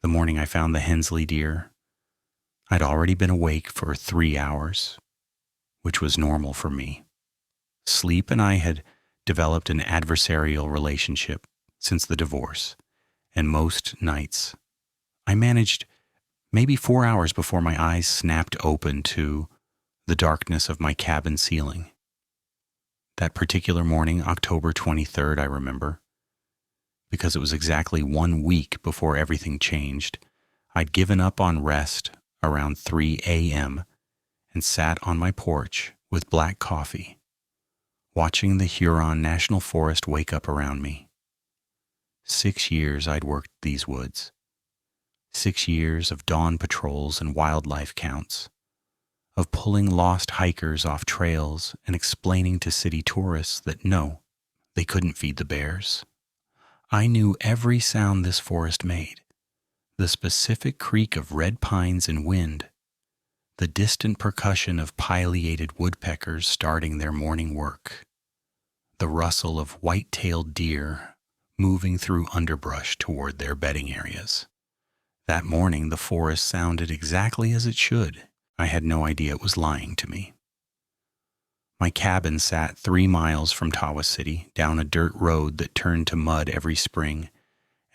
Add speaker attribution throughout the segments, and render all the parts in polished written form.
Speaker 1: The morning I found the Hensley deer, I'd already been awake for 3 hours, which was normal for me. Sleep and I had developed an adversarial relationship since the divorce, and most nights I managed maybe 4 hours before my eyes snapped open to the darkness of my cabin ceiling. That particular morning, October 23rd, I remember, because it was exactly 1 week before everything changed. I'd given up on rest around 3 a.m. and sat on my porch with black coffee, watching the Huron National Forest wake up around me. 6 years I'd worked these woods. 6 years of dawn patrols and wildlife counts, of pulling lost hikers off trails and explaining to city tourists that no, they couldn't feed the bears. I knew every sound this forest made, the specific creak of red pines in wind, the distant percussion of pileated woodpeckers starting their morning work, the rustle of white-tailed deer moving through underbrush toward their bedding areas. That morning, the forest sounded exactly as it should. I had no idea it was lying to me. My cabin sat 3 miles from Tawa City, down a dirt road that turned to mud every spring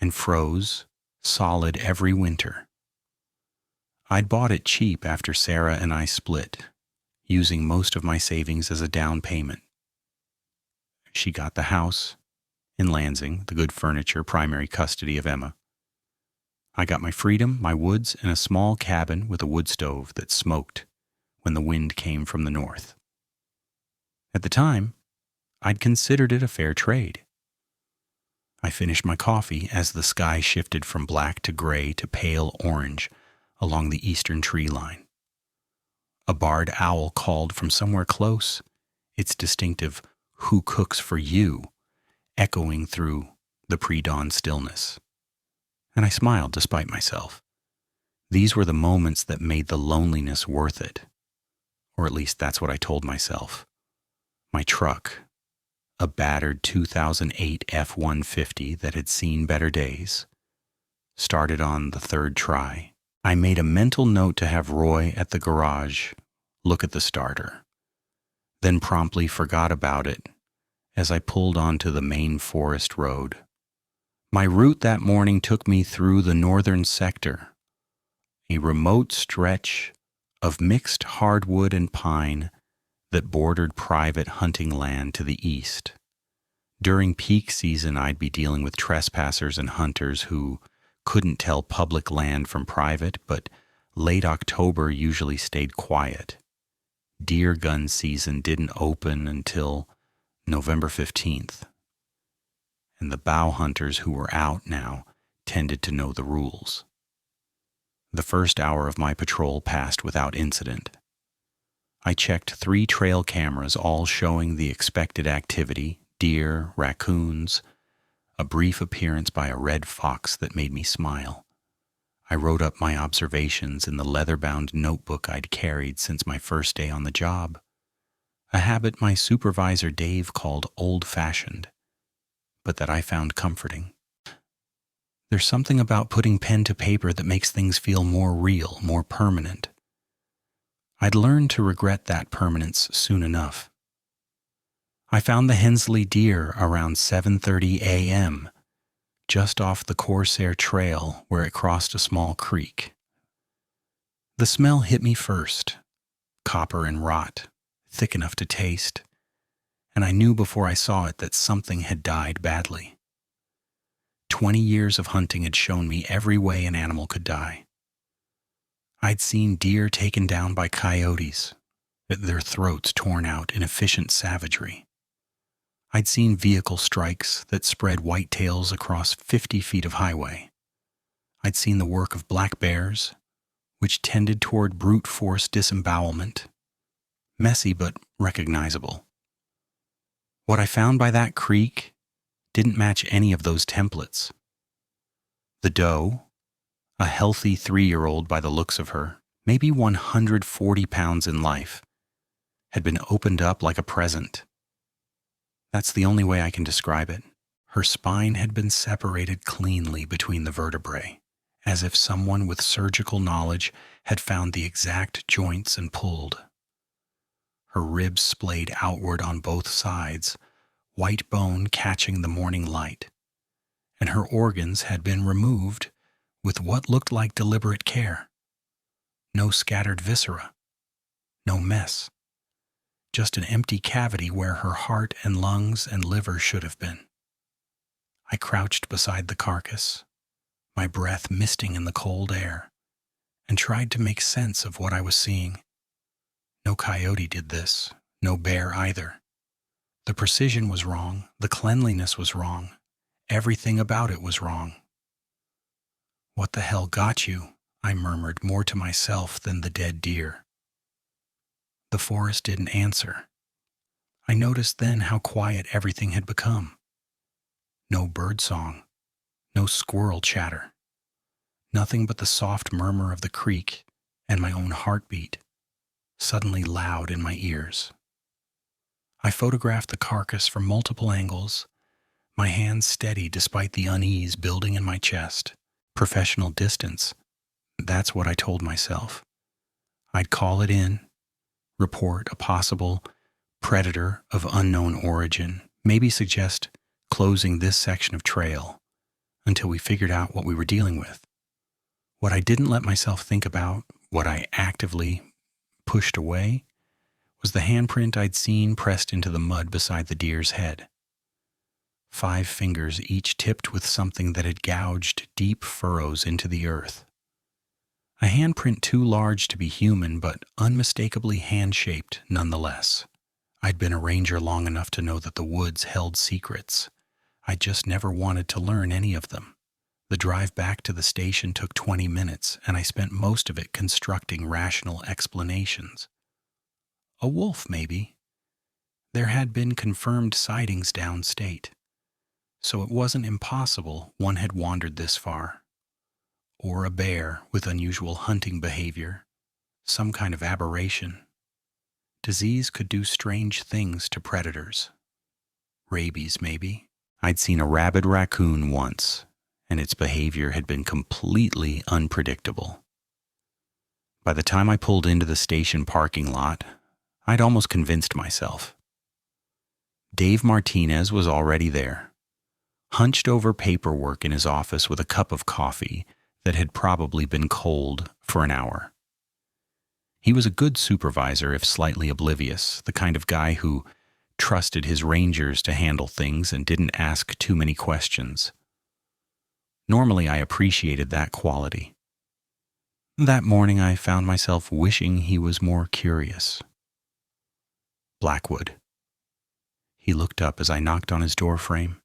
Speaker 1: and froze solid every winter. I'd bought it cheap after Sarah and I split, using most of my savings as a down payment. She got the house in Lansing, the good furniture, primary custody of Emma. I got my freedom, my woods, and a small cabin with a wood stove that smoked when the wind came from the north. At the time, I'd considered it a fair trade. I finished my coffee as the sky shifted from black to gray to pale orange along the eastern tree line. A barred owl called from somewhere close, its distinctive "Who cooks for you?" echoing through the pre-dawn stillness. And I smiled despite myself. These were the moments that made the loneliness worth it. Or at least that's what I told myself. My truck, a battered 2008 F-150 that had seen better days, started on the 3rd try. I made a mental note to have Roy at the garage look at the starter, then promptly forgot about it as I pulled onto the main forest road. My route that morning took me through the northern sector, a remote stretch of mixed hardwood and pine that bordered private hunting land to the east. During peak season, I'd be dealing with trespassers and hunters who couldn't tell public land from private, but late October usually stayed quiet. Deer gun season didn't open until November 15th. And the bow hunters who were out now tended to know the rules. The first hour of my patrol passed without incident. I checked 3 trail cameras, all showing the expected activity: deer, raccoons, a brief appearance by a red fox that made me smile. I wrote up my observations in the leather-bound notebook I'd carried since my first day on the job, a habit my supervisor Dave called old-fashioned, but that I found comforting. There's something about putting pen to paper that makes things feel more real, more permanent. I'd learned to regret that permanence soon enough. I found the Hensley deer around 7:30 a.m., just off the Corsair Trail where it crossed a small creek. The smell hit me first, copper and rot, thick enough to taste, and I knew before I saw it that something had died badly. 20 years of hunting had shown me every way an animal could die. I'd seen deer taken down by coyotes, their throats torn out in efficient savagery. I'd seen vehicle strikes that spread whitetails across 50 feet of highway. I'd seen the work of black bears, which tended toward brute force disembowelment, messy but recognizable. What I found by that creek didn't match any of those templates. The doe, a healthy 3-year-old by the looks of her, maybe 140 pounds in life, had been opened up like a present. That's the only way I can describe it. Her spine had been separated cleanly between the vertebrae, as if someone with surgical knowledge had found the exact joints and pulled. Her ribs splayed outward on both sides, white bone catching the morning light, and her organs had been removed with what looked like deliberate care. No scattered viscera, no mess, just an empty cavity where her heart and lungs and liver should have been. I crouched beside the carcass, my breath misting in the cold air, and tried to make sense of what I was seeing. No coyote did this, no bear either. The precision was wrong, the cleanliness was wrong, everything about it was wrong. "What the hell got you?" I murmured more to myself than the dead deer. The forest didn't answer. I noticed then how quiet everything had become. No bird song, no squirrel chatter, nothing but the soft murmur of the creek and my own heartbeat, suddenly loud in my ears. I photographed the carcass from multiple angles, my hands steady despite the unease building in my chest. Professional distance, that's what I told myself. I'd call it in, report a possible predator of unknown origin, maybe suggest closing this section of trail until we figured out what we were dealing with. What I didn't let myself think about, what I actively pushed away, was the handprint I'd seen pressed into the mud beside the deer's head. 5 fingers each tipped with something that had gouged deep furrows into the earth. A handprint too large to be human, but unmistakably hand-shaped nonetheless. I'd been a ranger long enough to know that the woods held secrets. I just never wanted to learn any of them. The drive back to the station took 20 minutes, and I spent most of it constructing rational explanations. A wolf, maybe. There had been confirmed sightings downstate, so it wasn't impossible one had wandered this far. Or a bear with unusual hunting behavior, some kind of aberration. Disease could do strange things to predators. Rabies, maybe. I'd seen a rabid raccoon once, and its behavior had been completely unpredictable. By the time I pulled into the station parking lot, I'd almost convinced myself. Dave Martinez was already there, hunched over paperwork in his office with a cup of coffee that had probably been cold for an hour. He was a good supervisor if slightly oblivious, the kind of guy who trusted his rangers to handle things and didn't ask too many questions. Normally, I appreciated that quality. That morning, I found myself wishing he was more curious. "Blackwood." He looked up as I knocked on his doorframe.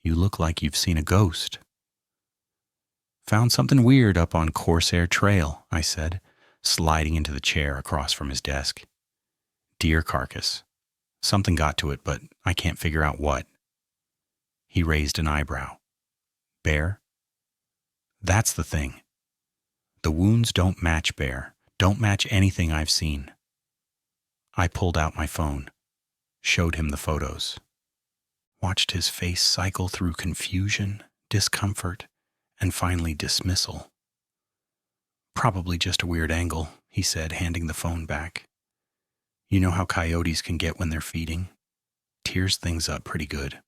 Speaker 1: "You look like you've seen a ghost." "Found something weird up on Corsair Trail," I said, sliding into the chair across from his desk. "Deer carcass. Something got to it, but I can't figure out what." He raised an eyebrow. "Bear?" "That's the thing. The wounds don't match bear, don't match anything I've seen." I pulled out my phone, showed him the photos, watched his face cycle through confusion, discomfort, and finally dismissal. "Probably just a weird angle," he said, handing the phone back. "You know how coyotes can get when they're feeding? Tears things up pretty good."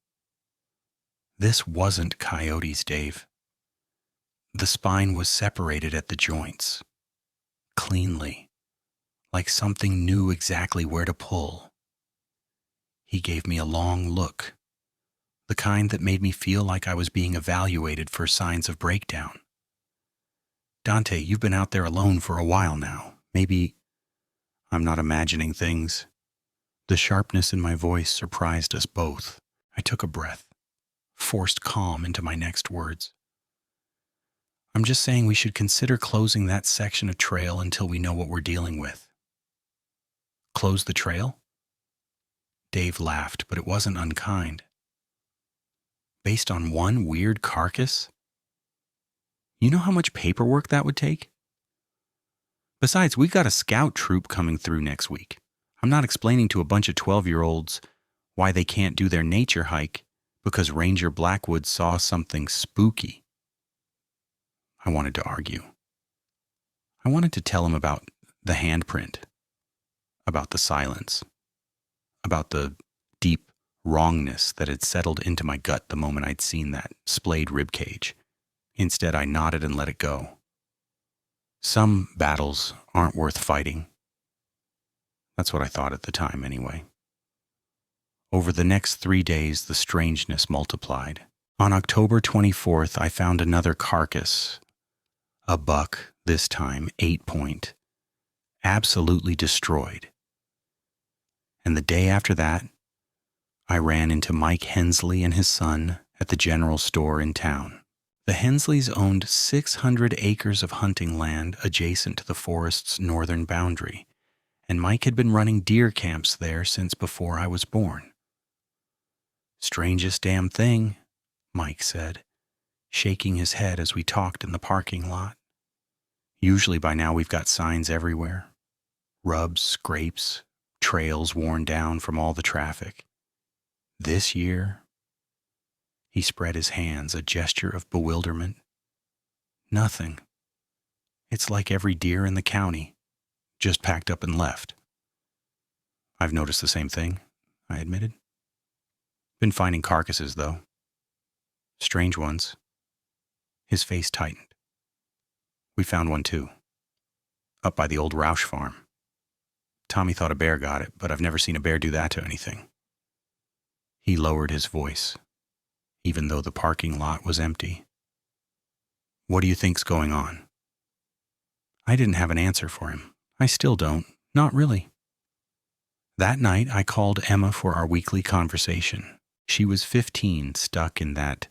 Speaker 1: This wasn't coyotes, Dave. The spine was separated at the joints, cleanly, like something knew exactly where to pull. He gave me a long look, the kind that made me feel like I was being evaluated for signs of breakdown. "Dante, you've been out there alone for a while now. Maybe I'm not imagining things." The sharpness in my voice surprised us both. I took a breath, forced calm into my next words. "I'm just saying we should consider closing that section of trail until we know what we're dealing with." "Close the trail?" Dave laughed, but it wasn't unkind. "Based on one weird carcass? You know how much paperwork that would take? Besides, we've got a scout troop coming through next week. I'm not explaining to a bunch of 12-year-olds why they can't do their nature hike because Ranger Blackwood saw something spooky." I wanted to argue. I wanted to tell him about the handprint, about the silence, about the deep wrongness that had settled into my gut the moment I'd seen that splayed ribcage. Instead, I nodded and let it go. Some battles aren't worth fighting. That's what I thought at the time, anyway. Over the next 3 days, the strangeness multiplied. On October 24th, I found another carcass. A buck, this time 8-point. Absolutely destroyed. And the day after that, I ran into Mike Hensley and his son at the general store in town. The Hensleys owned 600 acres of hunting land adjacent to the forest's northern boundary, and Mike had been running deer camps there since before I was born. "Strangest damn thing," Mike said, shaking his head as we talked in the parking lot. "Usually by now we've got signs everywhere. Rubs, scrapes, trails worn down from all the traffic. This year," he spread his hands, a gesture of bewilderment. "Nothing. It's like every deer in the county, just packed up and left." "I've noticed the same thing," I admitted. "Been finding carcasses, though. Strange ones." His face tightened. "We found one, too. Up by the old Roush farm. Tommy thought a bear got it, but I've never seen a bear do that to anything." He lowered his voice, even though the parking lot was empty. "What do you think's going on?" I didn't have an answer for him. I still don't. Not really. That night, I called Emma for our weekly conversation. She was 15, stuck in that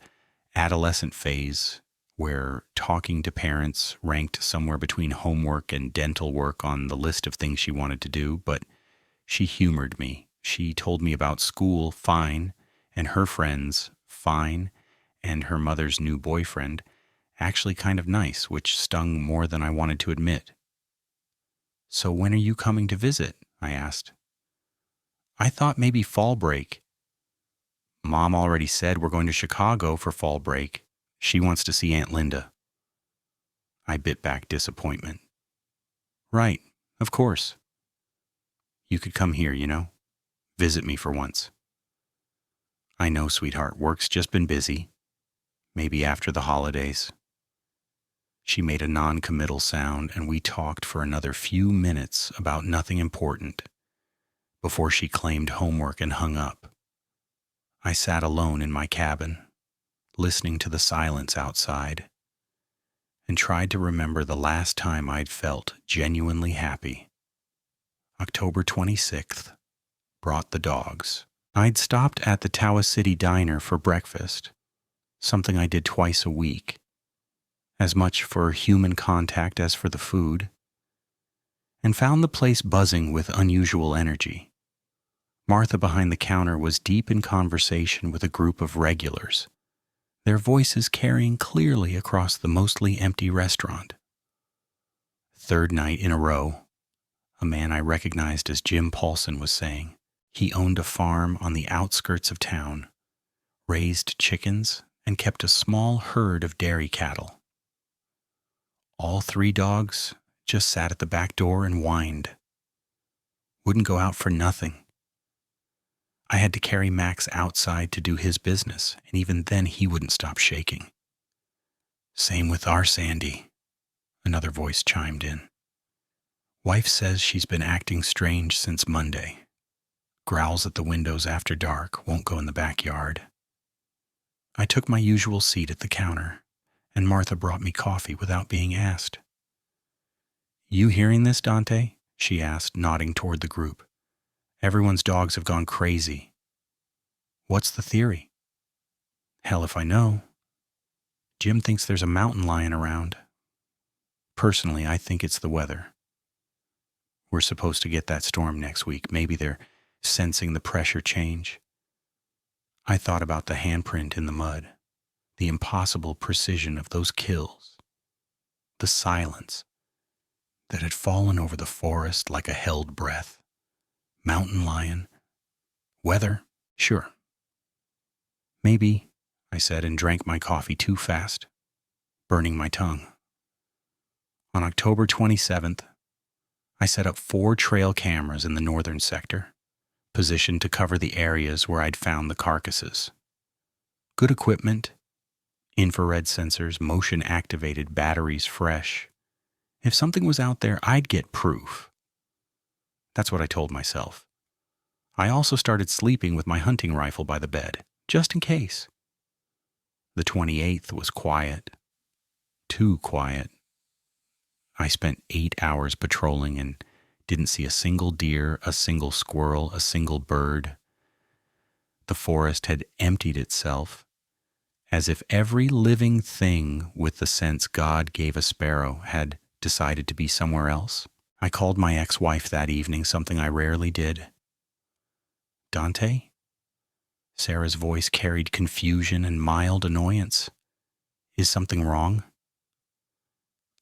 Speaker 1: adolescent phase where talking to parents ranked somewhere between homework and dental work on the list of things she wanted to do, but she humored me. She told me about school, fine, and her friends, fine, and her mother's new boyfriend, actually kind of nice, which stung more than I wanted to admit. "So when are you coming to visit?" I asked. "I thought maybe fall break." "Mom already said we're going to Chicago for fall break. She wants to see Aunt Linda." I bit back disappointment. "Right, of course. You could come here, you know. Visit me for once." "I know, sweetheart. Work's just been busy. Maybe after the holidays." She made a non-committal sound, and we talked for another few minutes about nothing important before she claimed homework and hung up. I sat alone in my cabin, listening to the silence outside, and tried to remember the last time I'd felt genuinely happy. October 26th brought the dogs. I'd stopped at the Tawa City Diner for breakfast, something I did twice a week, as much for human contact as for the food, and found the place buzzing with unusual energy. Martha behind the counter was deep in conversation with a group of regulars, their voices carrying clearly across the mostly empty restaurant. Third night in a row, a man I recognized as Jim Paulson was saying he owned a farm on the outskirts of town, raised chickens, and kept a small herd of dairy cattle. All 3 dogs just sat at the back door and whined. Wouldn't go out for nothing. I had to carry Max outside to do his business, and even then he wouldn't stop shaking. "Same with our Sandy," another voice chimed in. "Wife says she's been acting strange since Monday. Growls at the windows after dark, won't go in the backyard." I took my usual seat at the counter, and Martha brought me coffee without being asked. "You hearing this, Dante?" she asked, nodding toward the group. "Everyone's dogs have gone crazy." "What's the theory?" "Hell if I know. Jim thinks there's a mountain lion around. Personally, I think it's the weather. We're supposed to get that storm next week. Maybe they're sensing the pressure change." I thought about the handprint in the mud, the impossible precision of those kills, the silence that had fallen over the forest like a held breath. Mountain lion. Weather? Sure. "Maybe," I said, and drank my coffee too fast, burning my tongue. On October 27th, I set up 4 trail cameras in the northern sector, positioned to cover the areas where I'd found the carcasses. Good equipment, infrared sensors, motion-activated batteries fresh. If something was out there, I'd get proof. That's what I told myself. I also started sleeping with my hunting rifle by the bed, just in case. The 28th was quiet. Too quiet. I spent 8 hours patrolling and didn't see a single deer, a single squirrel, a single bird. The forest had emptied itself, as if every living thing with the sense God gave a sparrow had decided to be somewhere else. I called my ex-wife that evening, something I rarely did. Dante? Sarah's voice carried confusion and mild annoyance. Is something wrong?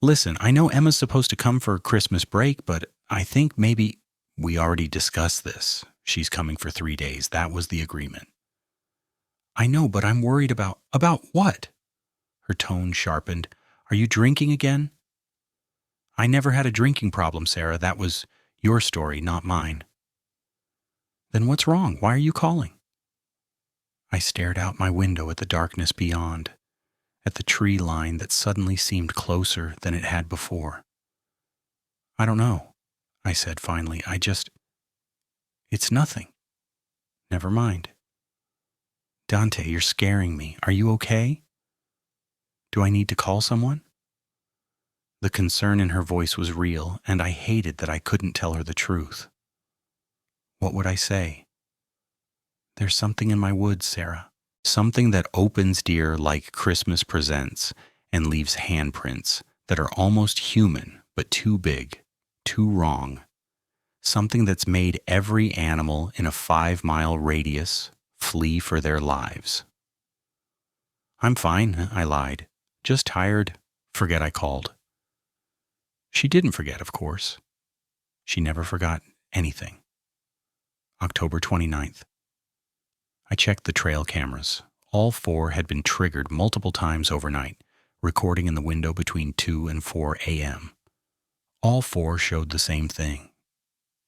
Speaker 1: Listen, I know Emma's supposed to come for Christmas break, but I think maybe we already discussed this. She's coming for 3 days. That was the agreement. I know, but I'm worried about what? Her tone sharpened. Are you drinking again? I never had a drinking problem, Sarah. That was your story, not mine. Then what's wrong? Why are you calling? I stared out my window at the darkness beyond, at the tree line that suddenly seemed closer than it had before. I don't know, I said finally. It's nothing. Never mind. Dante, you're scaring me. Are you okay? Do I need to call someone? The concern in her voice was real, and I hated that I couldn't tell her the truth. What would I say? There's something in my woods, Sarah. Something that opens deer like Christmas presents and leaves handprints that are almost human, but too big, too wrong. Something that's made every animal in a 5-mile radius flee for their lives. I'm fine, I lied. Just tired. Forget I called. She didn't forget, of course. She never forgot anything. October 29th. I checked the trail cameras. All 4 had been triggered multiple times overnight, recording in the window between 2 and 4 a.m. All 4 showed the same thing.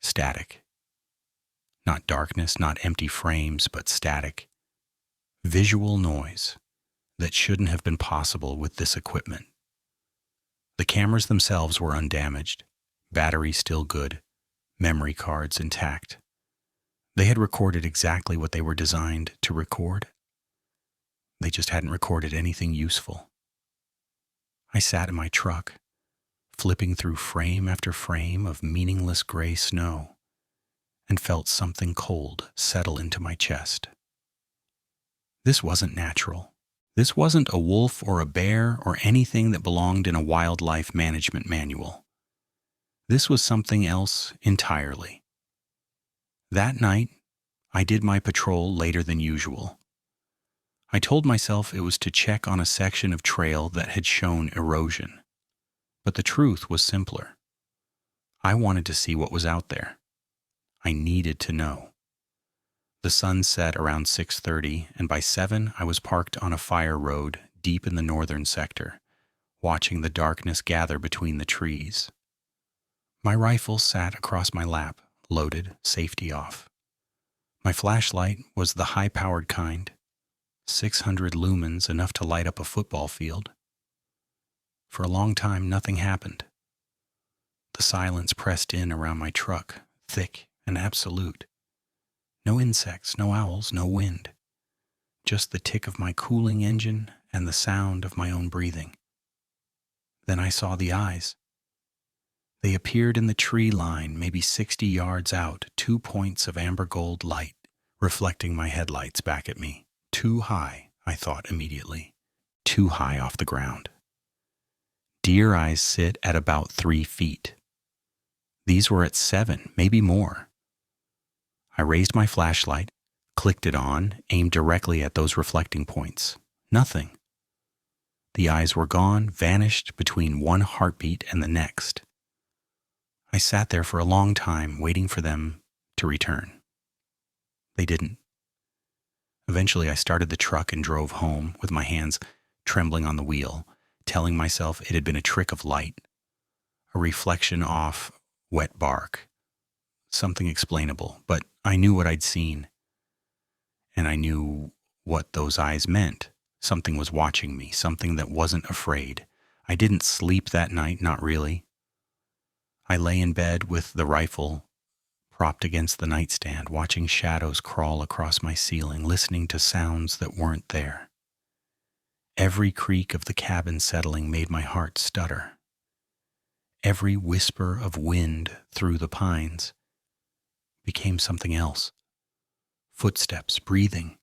Speaker 1: Static. Not darkness, not empty frames, but static. Visual noise that shouldn't have been possible with this equipment. The cameras themselves were undamaged, batteries still good, memory cards intact. They had recorded exactly what they were designed to record. They just hadn't recorded anything useful. I sat in my truck, flipping through frame after frame of meaningless gray snow, and felt something cold settle into my chest. This wasn't natural. This wasn't a wolf or a bear or anything that belonged in a wildlife management manual. This was something else entirely. That night, I did my patrol later than usual. I told myself it was to check on a section of trail that had shown erosion. But the truth was simpler. I wanted to see what was out there. I needed to know. The sun set around 6:30, and by 7 I was parked on a fire road deep in the northern sector, watching the darkness gather between the trees. My rifle sat across my lap, loaded, safety off. My flashlight was the high-powered kind, 600 lumens, enough to light up a football field. For a long time, nothing happened. The silence pressed in around my truck, thick and absolute. No insects, no owls, no wind. Just the tick of my cooling engine and the sound of my own breathing. Then I saw the eyes. They appeared in the tree line, maybe 60 yards out, 2 points of amber gold light, reflecting my headlights back at me. Too high, I thought immediately. Too high off the ground. Deer eyes sit at about 3 feet. These were at 7, maybe more. I raised my flashlight, clicked it on, aimed directly at those reflecting points. Nothing. The eyes were gone, vanished between one heartbeat and the next. I sat there for a long time, waiting for them to return. They didn't. Eventually, I started the truck and drove home with my hands trembling on the wheel, telling myself it had been a trick of light. a reflection off wet bark, something explainable, but I knew what I'd seen, and I knew what those eyes meant. Something was watching me, something that wasn't afraid. I didn't sleep that night, not really. I lay in bed with the rifle propped against the nightstand, watching shadows crawl across my ceiling, listening to sounds that weren't there. Every creak of the cabin settling made my heart stutter. Every whisper of wind through the pines became something else. Footsteps, breathing,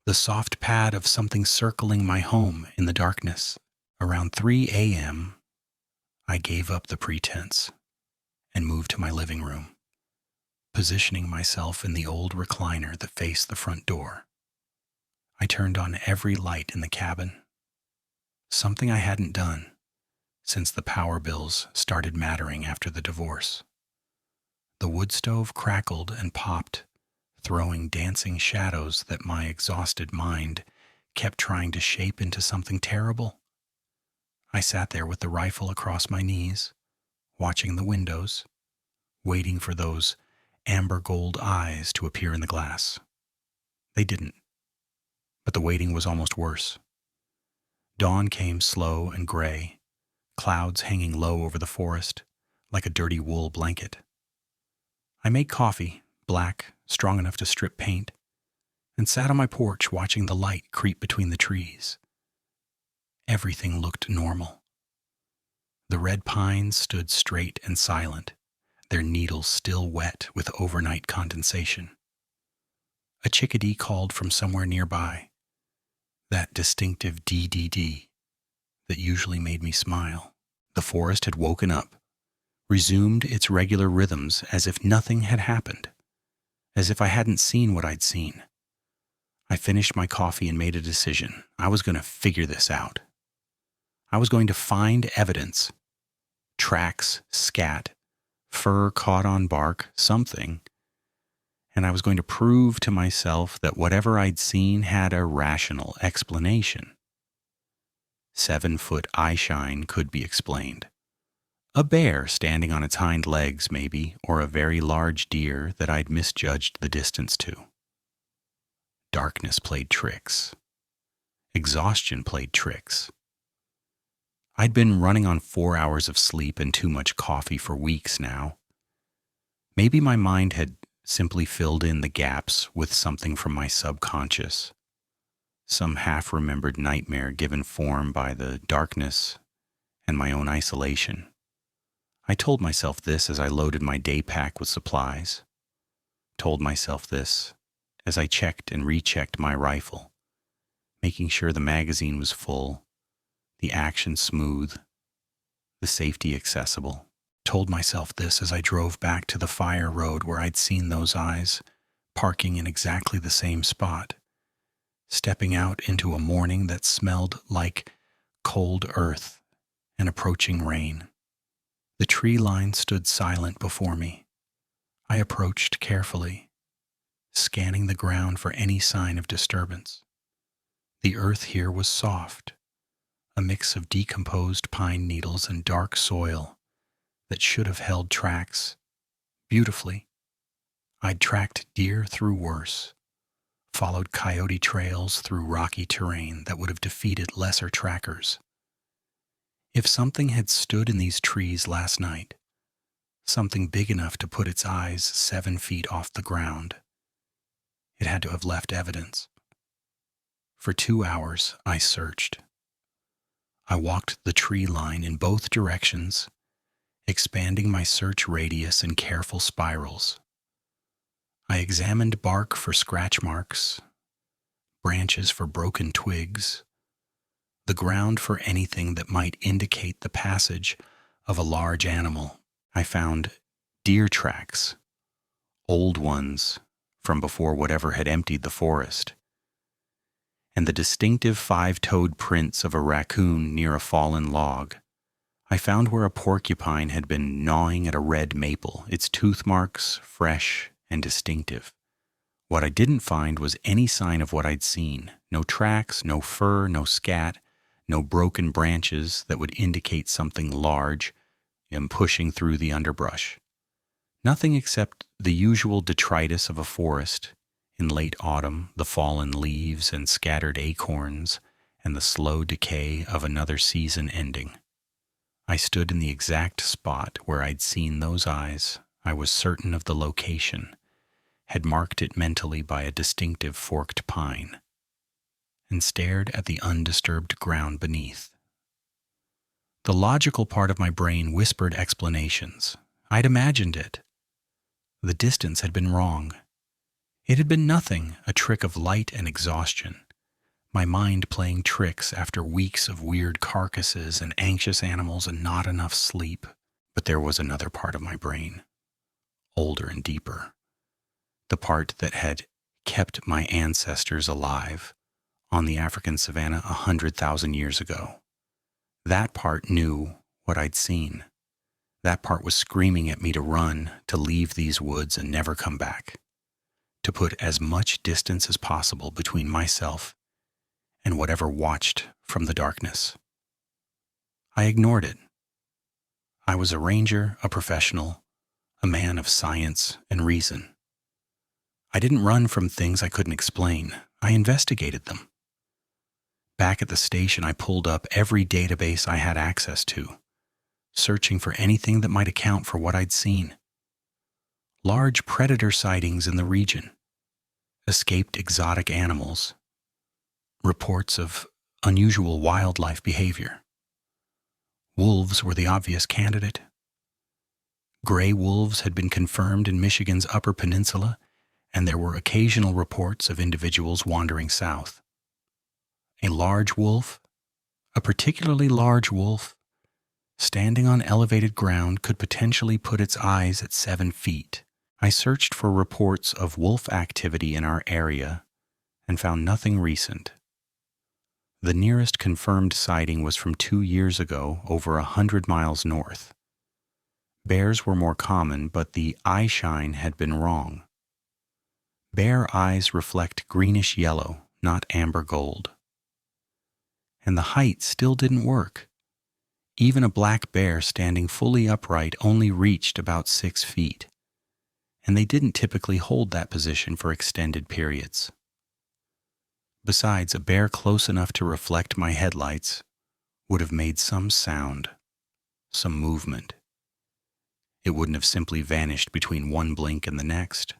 Speaker 1: the soft pad of something circling my home in the darkness. Around 3 a.m., I gave up the pretense and moved to my living room, positioning myself in the old recliner that faced the front door. I turned on every light in the cabin, something I hadn't done since the power bills started mattering after the divorce. The wood stove crackled and popped, throwing dancing shadows that my exhausted mind kept trying to shape into something terrible. I sat there with the rifle across my knees, watching the windows, waiting for those amber gold eyes to appear in the glass. They didn't, but the waiting was almost worse. Dawn came slow and gray, clouds hanging low over the forest like a dirty wool blanket. I made coffee, black, strong enough to strip paint, and sat on my porch watching the light creep between the trees. Everything looked normal. The red pines stood straight and silent, their needles still wet with overnight condensation. A chickadee called from somewhere nearby, that distinctive DDD that usually made me smile. The forest had woken up, resumed its regular rhythms as if nothing had happened, as if I hadn't seen what I'd seen. I finished my coffee and made a decision. I was going to figure this out. I was going to find evidence, tracks, scat, fur caught on bark, something, and I was going to prove to myself that whatever I'd seen had a rational explanation. 7-foot eyeshine could be explained. A bear standing on its hind legs, maybe, or a very large deer that I'd misjudged the distance to. Darkness played tricks. Exhaustion played tricks. I'd been running on 4 hours of sleep and too much coffee for weeks now. Maybe my mind had simply filled in the gaps with something from my subconscious, some half-remembered nightmare given form by the darkness and my own isolation. I told myself this as I loaded my day pack with supplies, told myself this as I checked and rechecked my rifle, making sure the magazine was full, the action smooth, the safety accessible. Told myself this as I drove back to the fire road where I'd seen those eyes, parking in exactly the same spot, stepping out into a morning that smelled like cold earth and approaching rain. The tree line stood silent before me. I approached carefully, scanning the ground for any sign of disturbance. The earth here was soft, a mix of decomposed pine needles and dark soil that should have held tracks beautifully. I'd tracked deer through worse, followed coyote trails through rocky terrain that would have defeated lesser trackers. If something had stood in these trees last night, something big enough to put its eyes 7 feet off the ground, it had to have left evidence. For 2 hours, I searched. I walked the tree line in both directions, expanding my search radius in careful spirals. I examined bark for scratch marks, branches for broken twigs, the ground for anything that might indicate the passage of a large animal. I found deer tracks, old ones from before whatever had emptied the forest, and the distinctive 5-toed prints of a raccoon near a fallen log. I found where a porcupine had been gnawing at a red maple, its tooth marks fresh and distinctive. What I didn't find was any sign of what I'd seen. No tracks, no fur, no scat, no broken branches that would indicate something large, am pushing through the underbrush. Nothing except the usual detritus of a forest in late autumn, the fallen leaves and scattered acorns, and the slow decay of another season ending. I stood in the exact spot where I'd seen those eyes. I was certain of the location, had marked it mentally by a distinctive forked pine, and stared at the undisturbed ground beneath. The logical part of my brain whispered explanations. I'd imagined it. The distance had been wrong. It had been nothing, a trick of light and exhaustion. My mind playing tricks after weeks of weird carcasses and anxious animals and not enough sleep. But there was another part of my brain, older and deeper. The part that had kept my ancestors alive on the African savanna 100,000 years ago. That part knew what I'd seen. That part was screaming at me to run, to leave these woods and never come back, to put as much distance as possible between myself and whatever watched from the darkness. I ignored it. I was a ranger, a professional, a man of science and reason. I didn't run from things I couldn't explain. I investigated them. Back at the station, I pulled up every database I had access to, searching for anything that might account for what I'd seen. Large predator sightings in the region, escaped exotic animals, reports of unusual wildlife behavior. Wolves were the obvious candidate. Gray wolves had been confirmed in Michigan's Upper Peninsula, and there were occasional reports of individuals wandering south. A large wolf, a particularly large wolf, standing on elevated ground could potentially put its eyes at 7 feet. I searched for reports of wolf activity in our area and found nothing recent. The nearest confirmed sighting was from 2 years ago, over 100 miles north. Bears were more common, but the eye shine had been wrong. Bear eyes reflect greenish yellow, not amber gold. And the height still didn't work. Even a black bear standing fully upright only reached about 6 feet, and they didn't typically hold that position for extended periods. Besides, a bear close enough to reflect my headlights would have made some sound, some movement. It wouldn't have simply vanished between one blink and the next.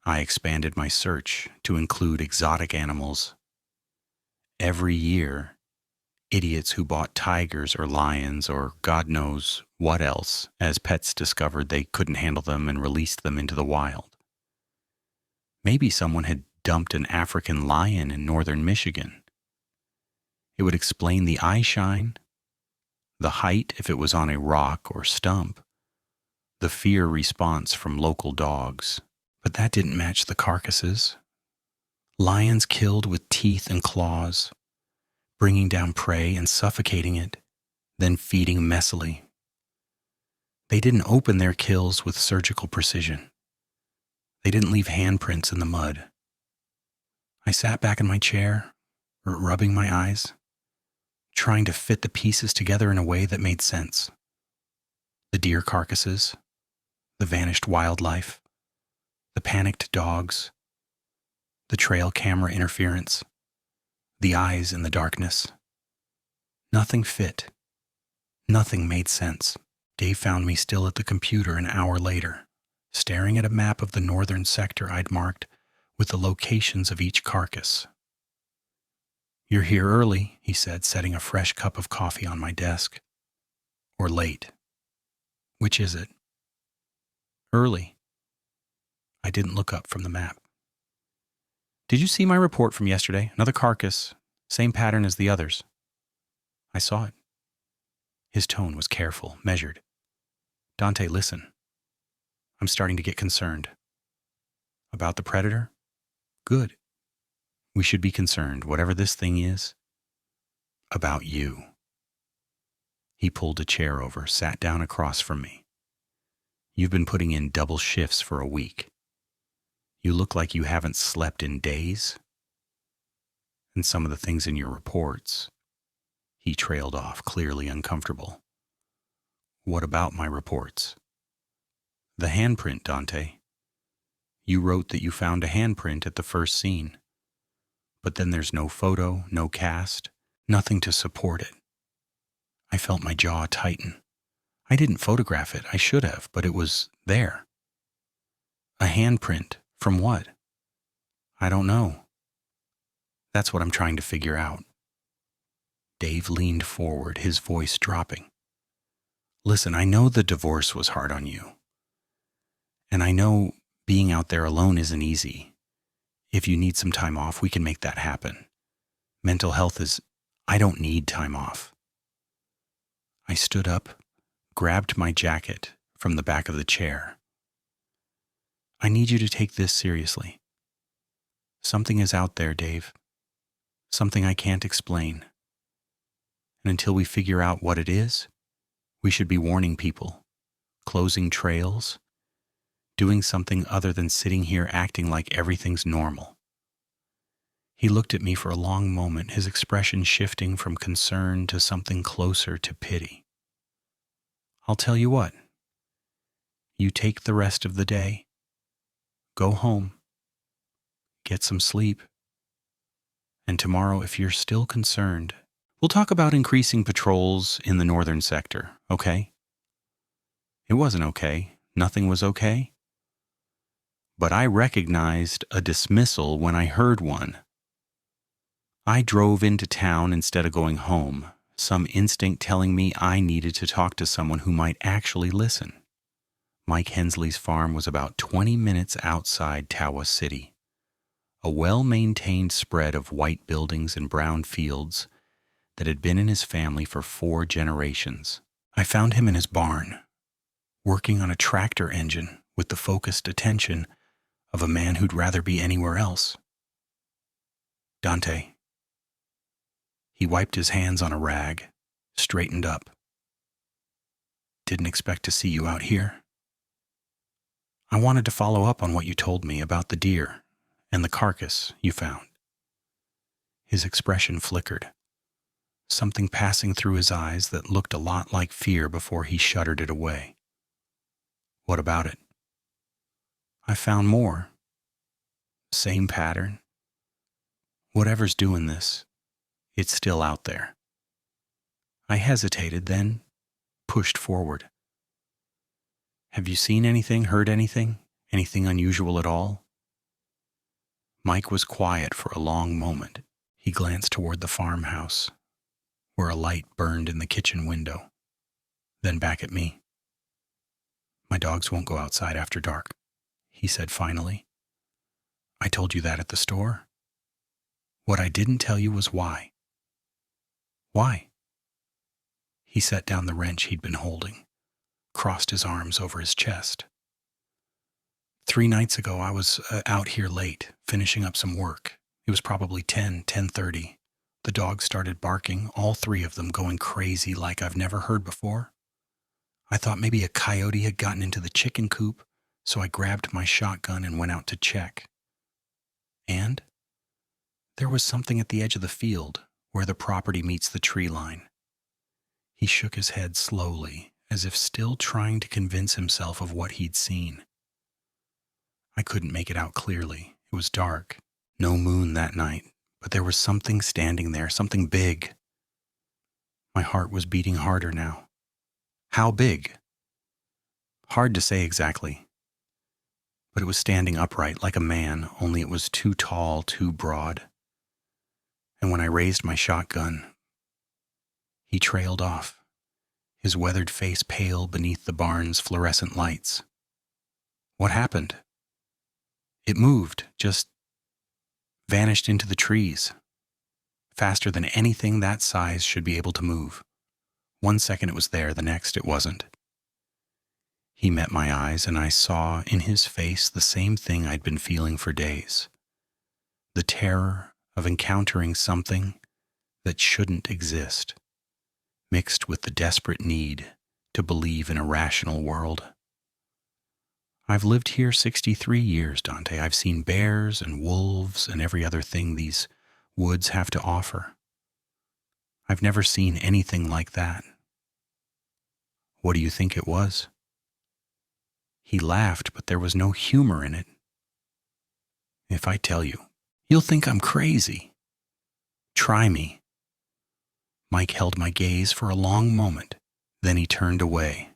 Speaker 1: I expanded my search to include exotic animals. Every year, idiots who bought tigers or lions or God knows what else as pets discovered they couldn't handle them and released them into the wild. Maybe someone had dumped an African lion in northern Michigan. It would explain the eye shine, the height if it was on a rock or stump, the fear response from local dogs. But that didn't match the carcasses. Lions killed with teeth and claws, bringing down prey and suffocating it, then feeding messily. They didn't open their kills with surgical precision. They didn't leave handprints in the mud. I sat back in my chair, rubbing my eyes, trying to fit the pieces together in a way that made sense. The deer carcasses, the vanished wildlife, the panicked dogs, the trail camera interference, the eyes in the darkness. Nothing fit. Nothing made sense. Dave found me still at the computer an hour later, staring at a map of the northern sector I'd marked with the locations of each carcass. "You're here early," he said, setting a fresh cup of coffee on my desk. "Or late. Which is it?" "Early." I didn't look up from the map. "Did you see my report from yesterday? Another carcass, same pattern as the others." "I saw it." His tone was careful, measured. "Dante, listen. I'm starting to get concerned." "About the predator?" "Good. We should be concerned, whatever this thing is, about you." He pulled a chair over, sat down across from me. "You've been putting in double shifts for a week. You look like you haven't slept in days. And some of the things in your reports," he trailed off, clearly uncomfortable, What about my reports? The handprint, Dante. You wrote that you found a handprint at the first scene. But then there's no photo, no cast, nothing to support it. I felt my jaw tighten. I didn't photograph it. I should have, but it was there. A handprint. From what? I don't know. That's what I'm trying to figure out. Dave leaned forward, his voice dropping. Listen, I know the divorce was hard on you. And I know being out there alone isn't easy. If you need some time off, we can make that happen. Mental health is... I don't need time off. I stood up, grabbed my jacket from the back of the chair. I need you to take this seriously. Something is out there, Dave. Something I can't explain. And until we figure out what it is, we should be warning people, closing trails, doing something other than sitting here acting like everything's normal. He looked at me for a long moment, his expression shifting from concern to something closer to pity. I'll tell you what. You take the rest of the day, go home, get some sleep, and tomorrow, if you're still concerned, we'll talk about increasing patrols in the northern sector, okay? It wasn't okay. Nothing was okay. But I recognized a dismissal when I heard one. I drove into town instead of going home, some instinct telling me I needed to talk to someone who might actually listen. Mike Hensley's farm was about 20 minutes outside Tawa City. A well-maintained spread of white buildings and brown fields that had been in his family for 4 generations. I found him in his barn, working on a tractor engine with the focused attention of a man who'd rather be anywhere else. Dante. He wiped his hands on a rag, straightened up. Didn't expect to see you out here. I wanted to follow up on what you told me about the deer and the carcass you found. His expression flickered, something passing through his eyes that looked a lot like fear before he shuttered it away. What about it? I found more. Same pattern. Whatever's doing this, it's still out there. I hesitated, then pushed forward. Have you seen anything, heard anything? Anything unusual at all? Mike was quiet for a long moment. He glanced toward the farmhouse, where a light burned in the kitchen window, then back at me. My dogs won't go outside after dark, he said finally. I told you that at the store. What I didn't tell you was why. Why? He set down the wrench he'd been holding, crossed his arms over his chest. 3 nights ago, I was out here late, finishing up some work. It was probably 10:30. The dogs started barking, all 3 of them going crazy like I've never heard before. I thought maybe a coyote had gotten into the chicken coop, so I grabbed my shotgun and went out to check. And there was something at the edge of the field, where the property meets the tree line. He shook his head slowly, as if still trying to convince himself of what he'd seen. I couldn't make it out clearly. It was dark. No moon that night, but there was something standing there, something big. My heart was beating harder now. How big? Hard to say exactly. But it was standing upright like a man, only it was too tall, too broad. And when I raised my shotgun, he trailed off, his weathered face pale beneath the barn's fluorescent lights. What happened? It moved, just vanished into the trees, faster than anything that size should be able to move. 1 second it was there, the next it wasn't. He met my eyes, and I saw in his face the same thing I'd been feeling for days. The terror of encountering something that shouldn't exist, mixed with the desperate need to believe in a rational world. I've lived here 63 years, Dante. I've seen bears and wolves and every other thing these woods have to offer. I've never seen anything like that. What do you think it was? He laughed, but there was no humor in it. If I tell you, you'll think I'm crazy. Try me. Mike held my gaze for a long moment. Then he turned away,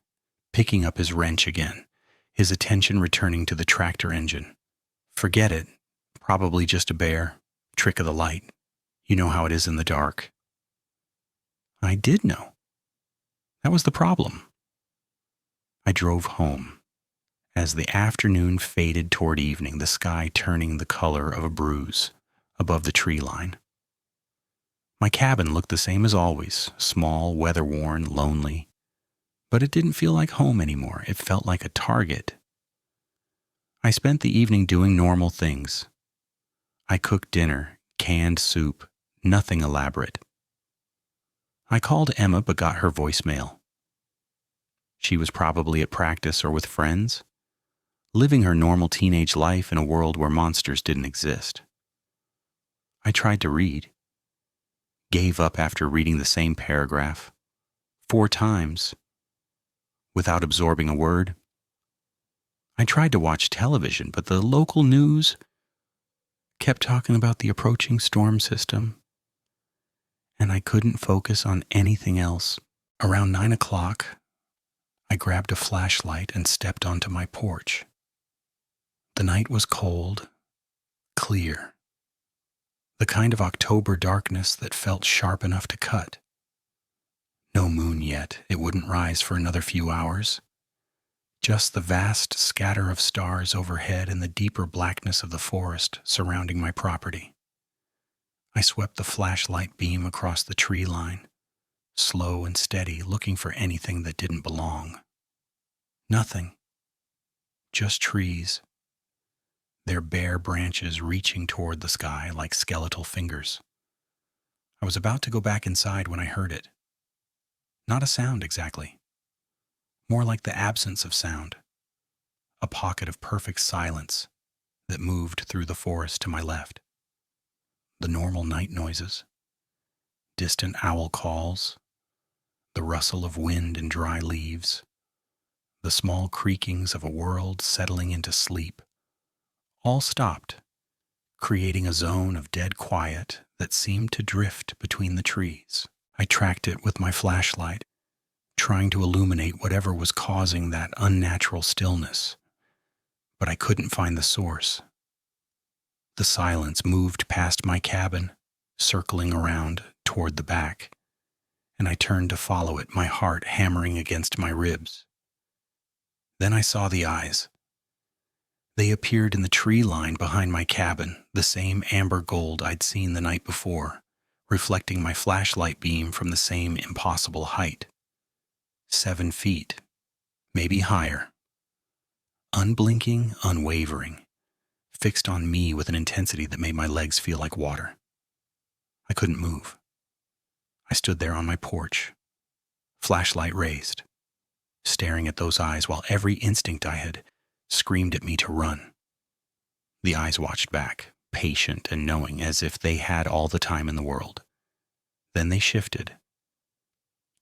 Speaker 1: picking up his wrench again, his attention returning to the tractor engine. Forget it. Probably just a bear. Trick of the light. You know how it is in the dark. I did know. That was the problem. I drove home. As the afternoon faded toward evening, the sky turning the color of a bruise above the tree line. My cabin looked the same as always, small, weather-worn, lonely. But it didn't feel like home anymore. It felt like a target. I spent the evening doing normal things. I cooked dinner, canned soup, nothing elaborate. I called Emma but got her voicemail. She was probably at practice or with friends, living her normal teenage life in a world where monsters didn't exist. I tried to read. Gave up after reading the same paragraph 4 times without absorbing a word. I tried to watch television, but the local news kept talking about the approaching storm system, and I couldn't focus on anything else. Around 9 o'clock, I grabbed a flashlight and stepped onto my porch. The night was cold, clear, the kind of October darkness that felt sharp enough to cut. No moon yet, it wouldn't rise for another few hours. Just the vast scatter of stars overhead and the deeper blackness of the forest surrounding my property. I swept the flashlight beam across the tree line, slow and steady, looking for anything that didn't belong. Nothing. Just trees, their bare branches reaching toward the sky like skeletal fingers. I was about to go back inside when I heard it. Not a sound exactly. More like the absence of sound. A pocket of perfect silence that moved through the forest to my left. The normal night noises, distant owl calls, the rustle of wind and dry leaves, the small creakings of a world settling into sleep, all stopped, creating a zone of dead quiet that seemed to drift between the trees. I tracked it with my flashlight, trying to illuminate whatever was causing that unnatural stillness, but I couldn't find the source. The silence moved past my cabin, circling around toward the back, and I turned to follow it, my heart hammering against my ribs. Then I saw the eyes. They appeared in the tree line behind my cabin, the same amber gold I'd seen the night before, reflecting my flashlight beam from the same impossible height. 7 feet, maybe higher. Unblinking, unwavering, fixed on me with an intensity that made my legs feel like water. I couldn't move. I stood there on my porch, flashlight raised, staring at those eyes while every instinct I had screamed at me to run. The eyes watched back, patient and knowing, as if they had all the time in the world. Then they shifted.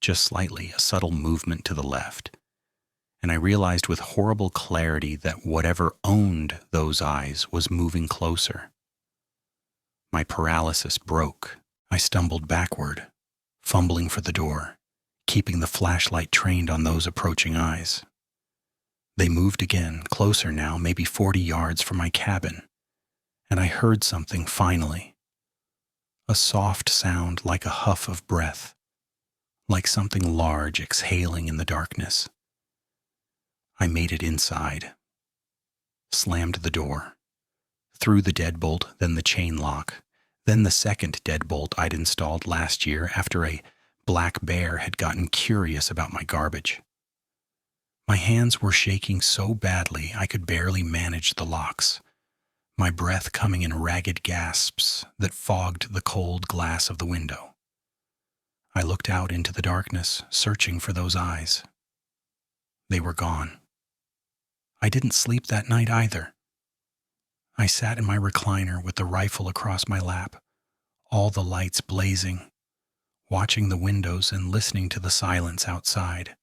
Speaker 1: Just slightly, a subtle movement to the left, and I realized with horrible clarity that whatever owned those eyes was moving closer. My paralysis broke. I stumbled backward, fumbling for the door, keeping the flashlight trained on those approaching eyes. They moved again, closer now, maybe 40 yards from my cabin, and I heard something finally. A soft sound like a huff of breath, like something large exhaling in the darkness. I made it inside, slammed the door, threw the deadbolt, then the chain lock, then the second deadbolt I'd installed last year after a black bear had gotten curious about my garbage. My hands were shaking so badly I could barely manage the locks, my breath coming in ragged gasps that fogged the cold glass of the window. I looked out into the darkness, searching for those eyes. They were gone. I didn't sleep that night either. I sat in my recliner with the rifle across my lap, all the lights blazing, watching the windows and listening to the silence outside.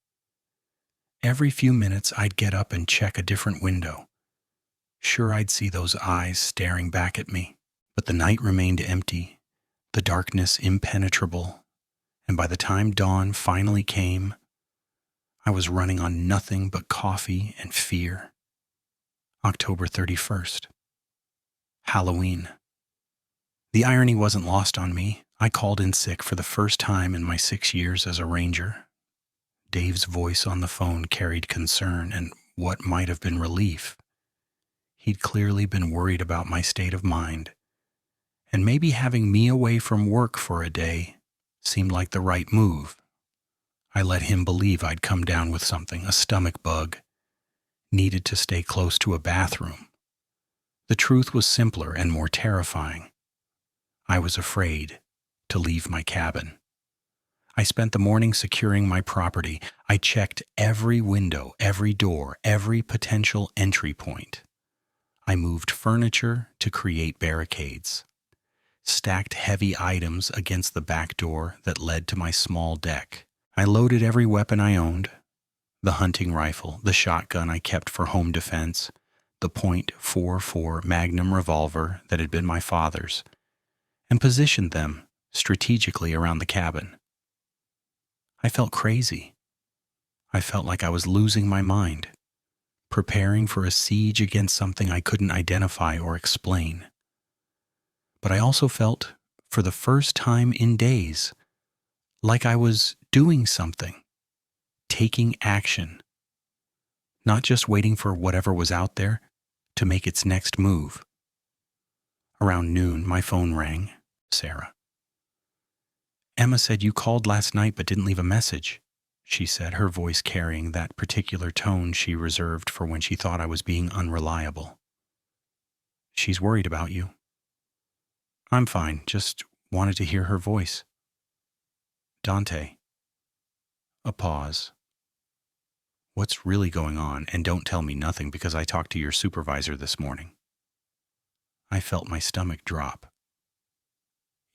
Speaker 1: Every few minutes, I'd get up and check a different window. Sure, I'd see those eyes staring back at me, but the night remained empty, the darkness impenetrable, and by the time dawn finally came, I was running on nothing but coffee and fear. October 31st. Halloween. The irony wasn't lost on me. I called in sick for the first time in my 6 years as a ranger. Dave's voice on the phone carried concern and what might have been relief. He'd clearly been worried about my state of mind, and maybe having me away from work for a day seemed like the right move. I let him believe I'd come down with something, a stomach bug, needed to stay close to a bathroom. The truth was simpler and more terrifying. I was afraid to leave my cabin. I spent the morning securing my property. I checked every window, every door, every potential entry point. I moved furniture to create barricades, stacked heavy items against the back door that led to my small deck. I loaded every weapon I owned, the hunting rifle, the shotgun I kept for home defense, the .44 Magnum revolver that had been my father's, and positioned them strategically around the cabin. I felt crazy. I felt like I was losing my mind, preparing for a siege against something I couldn't identify or explain. But I also felt, for the first time in days, like I was doing something, taking action, not just waiting for whatever was out there to make its next move. Around noon, my phone rang. Sarah. Emma said you called last night but didn't leave a message, she said, her voice carrying that particular tone she reserved for when she thought I was being unreliable. She's worried about you. I'm fine, just wanted to hear her voice. Dante. A pause. What's really going on? And don't tell me nothing because I talked to your supervisor this morning. I felt my stomach drop.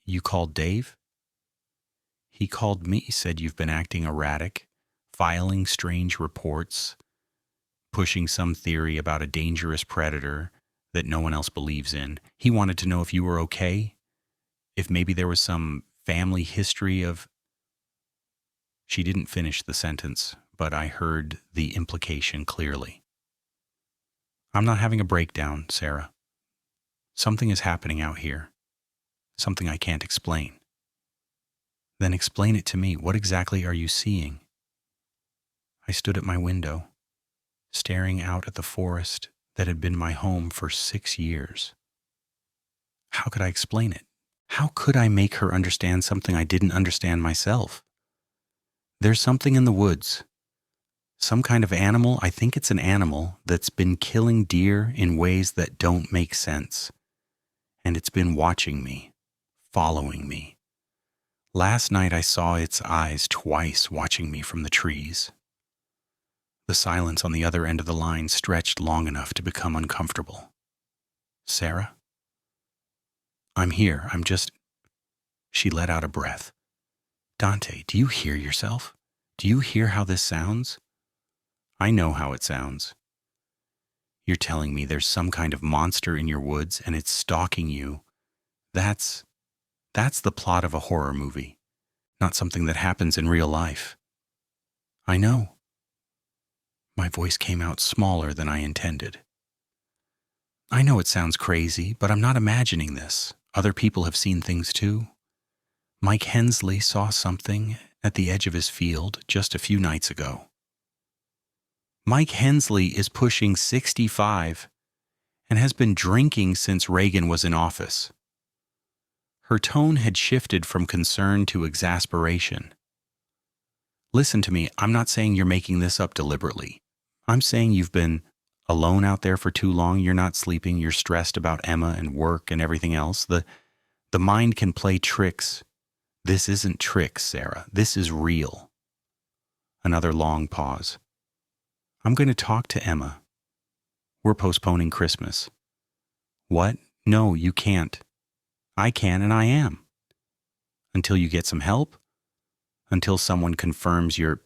Speaker 1: You called Dave? He called me, said you've been acting erratic, filing strange reports, pushing some theory about a dangerous predator that no one else believes in. He wanted to know if you were okay, if maybe there was some family history of... She didn't finish the sentence, but I heard the implication clearly. I'm not having a breakdown, Sarah. Something is happening out here. Something I can't explain. Then explain it to me. What exactly are you seeing? I stood at my window, staring out at the forest that had been my home for 6 years. How could I explain it? How could I make her understand something I didn't understand myself? There's something in the woods. Some kind of animal, I think it's an animal, that's been killing deer in ways that don't make sense. And it's been watching me, following me. Last night I saw its eyes twice watching me from the trees. The silence on the other end of the line stretched long enough to become uncomfortable. Sarah? I'm here. She let out a breath. Dante, do you hear yourself? Do you hear how this sounds? I know how it sounds. You're telling me there's some kind of monster in your woods and it's stalking you. That's the plot of a horror movie, not something that happens in real life. I know. My voice came out smaller than I intended. I know it sounds crazy, but I'm not imagining this. Other people have seen things too. Mike Hensley saw something at the edge of his field just a few nights ago. Mike Hensley is pushing 65 and has been drinking since Reagan was in office. Her tone had shifted from concern to exasperation. Listen to me, I'm not saying you're making this up deliberately. I'm saying you've been alone out there for too long, you're not sleeping, you're stressed about Emma and work and everything else. The mind can play tricks. This isn't tricks, Sarah. This is real. Another long pause. I'm going to talk to Emma. We're postponing Christmas. What? No, you can't. I can and I am. Until you get some help? Until someone confirms you're...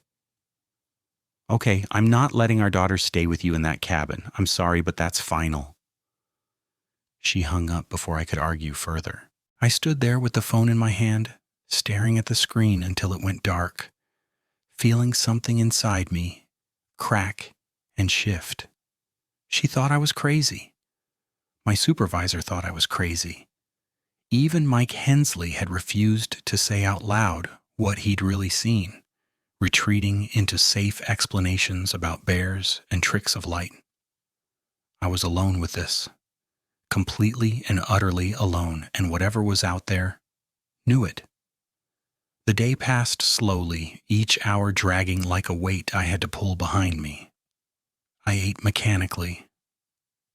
Speaker 1: Okay, I'm not letting our daughter stay with you in that cabin. I'm sorry, but that's final. She hung up before I could argue further. I stood there with the phone in my hand, staring at the screen until it went dark, feeling something inside me crack and shift. She thought I was crazy. My supervisor thought I was crazy. Even Mike Hensley had refused to say out loud what he'd really seen, retreating into safe explanations about bears and tricks of light. I was alone with this, completely and utterly alone, and whatever was out there knew it. The day passed slowly, each hour dragging like a weight I had to pull behind me. I ate mechanically.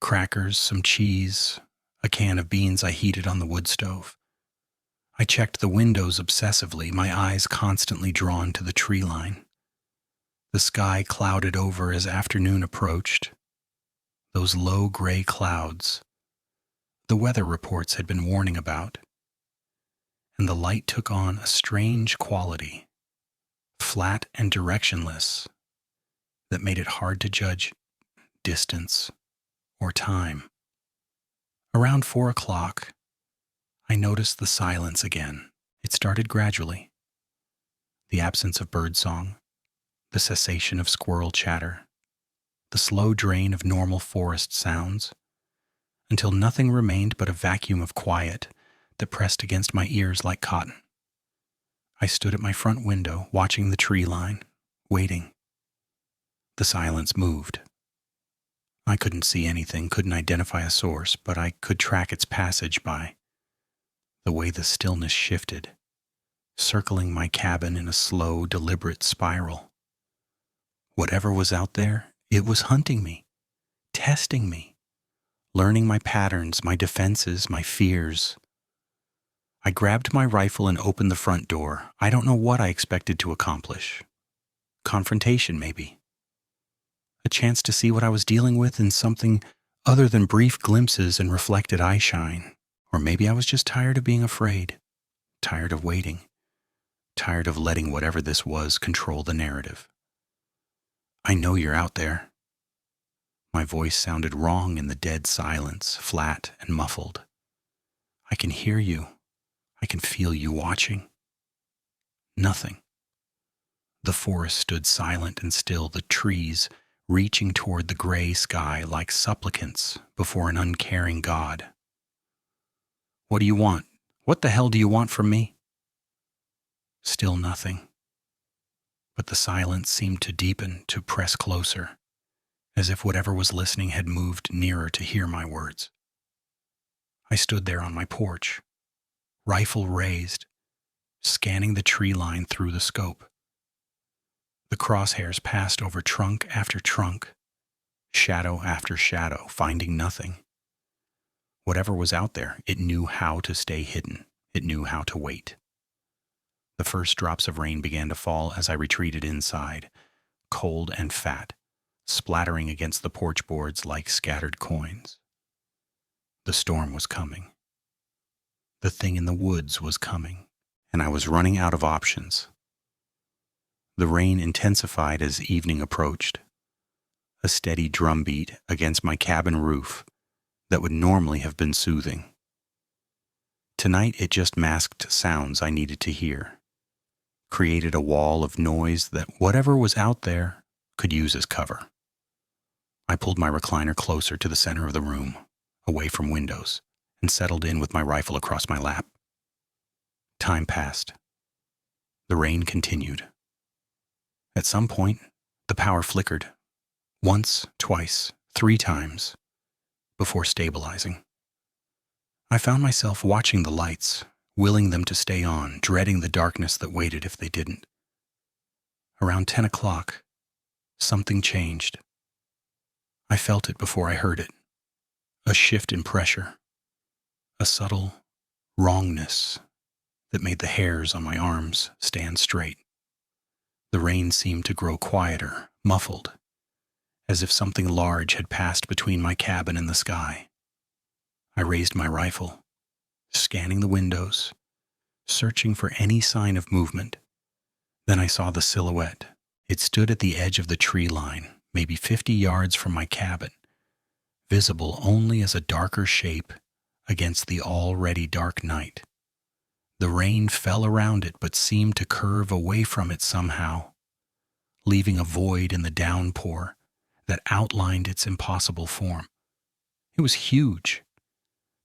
Speaker 1: Crackers, some cheese, a can of beans I heated on the wood stove. I checked the windows obsessively, my eyes constantly drawn to the tree line. The sky clouded over as afternoon approached. Those low gray clouds the weather reports had been warning about. And the light took on a strange quality, flat and directionless, that made it hard to judge distance or time. Around 4 o'clock, I noticed the silence again. It started gradually. The absence of birdsong, the cessation of squirrel chatter, the slow drain of normal forest sounds, until nothing remained but a vacuum of quiet that pressed against my ears like cotton. I stood at my front window, watching the tree line, waiting. The silence moved. I couldn't see anything, couldn't identify a source, but I could track its passage by the way the stillness shifted, circling my cabin in a slow, deliberate spiral. Whatever was out there, it was hunting me, testing me, learning my patterns, my defenses, my fears. I grabbed my rifle and opened the front door. I don't know what I expected to accomplish. Confrontation, maybe. A chance to see what I was dealing with in something other than brief glimpses and reflected eyeshine. Or maybe I was just tired of being afraid, tired of waiting, tired of letting whatever this was control the narrative. I know you're out there. My voice sounded wrong in the dead silence, flat and muffled. I can hear you. I can feel you watching. Nothing. The forest stood silent and still, the trees reaching toward the gray sky like supplicants before an uncaring God. What do you want? What the hell do you want from me? Still nothing. But the silence seemed to deepen, to press closer, as if whatever was listening had moved nearer to hear my words. I stood there on my porch, rifle raised, scanning the tree line through the scope. The crosshairs passed over trunk after trunk, shadow after shadow, finding nothing. Whatever was out there, it knew how to stay hidden. It knew how to wait. The first drops of rain began to fall as I retreated inside, cold and fat, splattering against the porch boards like scattered coins. The storm was coming. The thing in the woods was coming, and I was running out of options. The rain intensified as evening approached, a steady drumbeat against my cabin roof that would normally have been soothing. Tonight it just masked sounds I needed to hear, created a wall of noise that whatever was out there could use as cover. I pulled my recliner closer to the center of the room, away from windows, and settled in with my rifle across my lap. Time passed. The rain continued. At some point, the power flickered. Once, twice, 3 times, before stabilizing. I found myself watching the lights, willing them to stay on, dreading the darkness that waited if they didn't. Around 10 o'clock, something changed. I felt it before I heard it. A shift in pressure. A subtle wrongness that made the hairs on my arms stand straight. The rain seemed to grow quieter, muffled, as if something large had passed between my cabin and the sky. I raised my rifle, scanning the windows, searching for any sign of movement. Then I saw the silhouette. It stood at the edge of the tree line, maybe 50 yards from my cabin, visible only as a darker shape against the already dark night. The rain fell around it but seemed to curve away from it somehow, leaving a void in the downpour that outlined its impossible form. It was huge.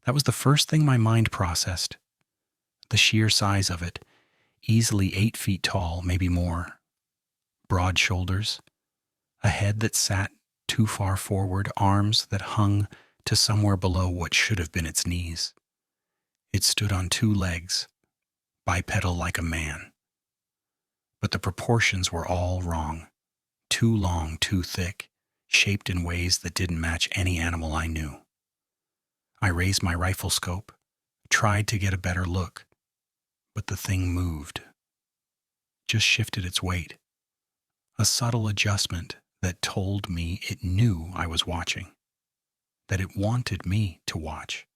Speaker 1: That was the first thing my mind processed. The sheer size of it, easily 8 feet tall, maybe more. Broad shoulders, a head that sat too far forward, arms that hung to somewhere below what should have been its knees. It stood on 2 legs, bipedal like a man. But the proportions were all wrong. Too long, too thick, shaped in ways that didn't match any animal I knew. I raised my rifle scope, tried to get a better look, but the thing moved. Just shifted its weight. A subtle adjustment that told me it knew I was watching, that it wanted me to watch.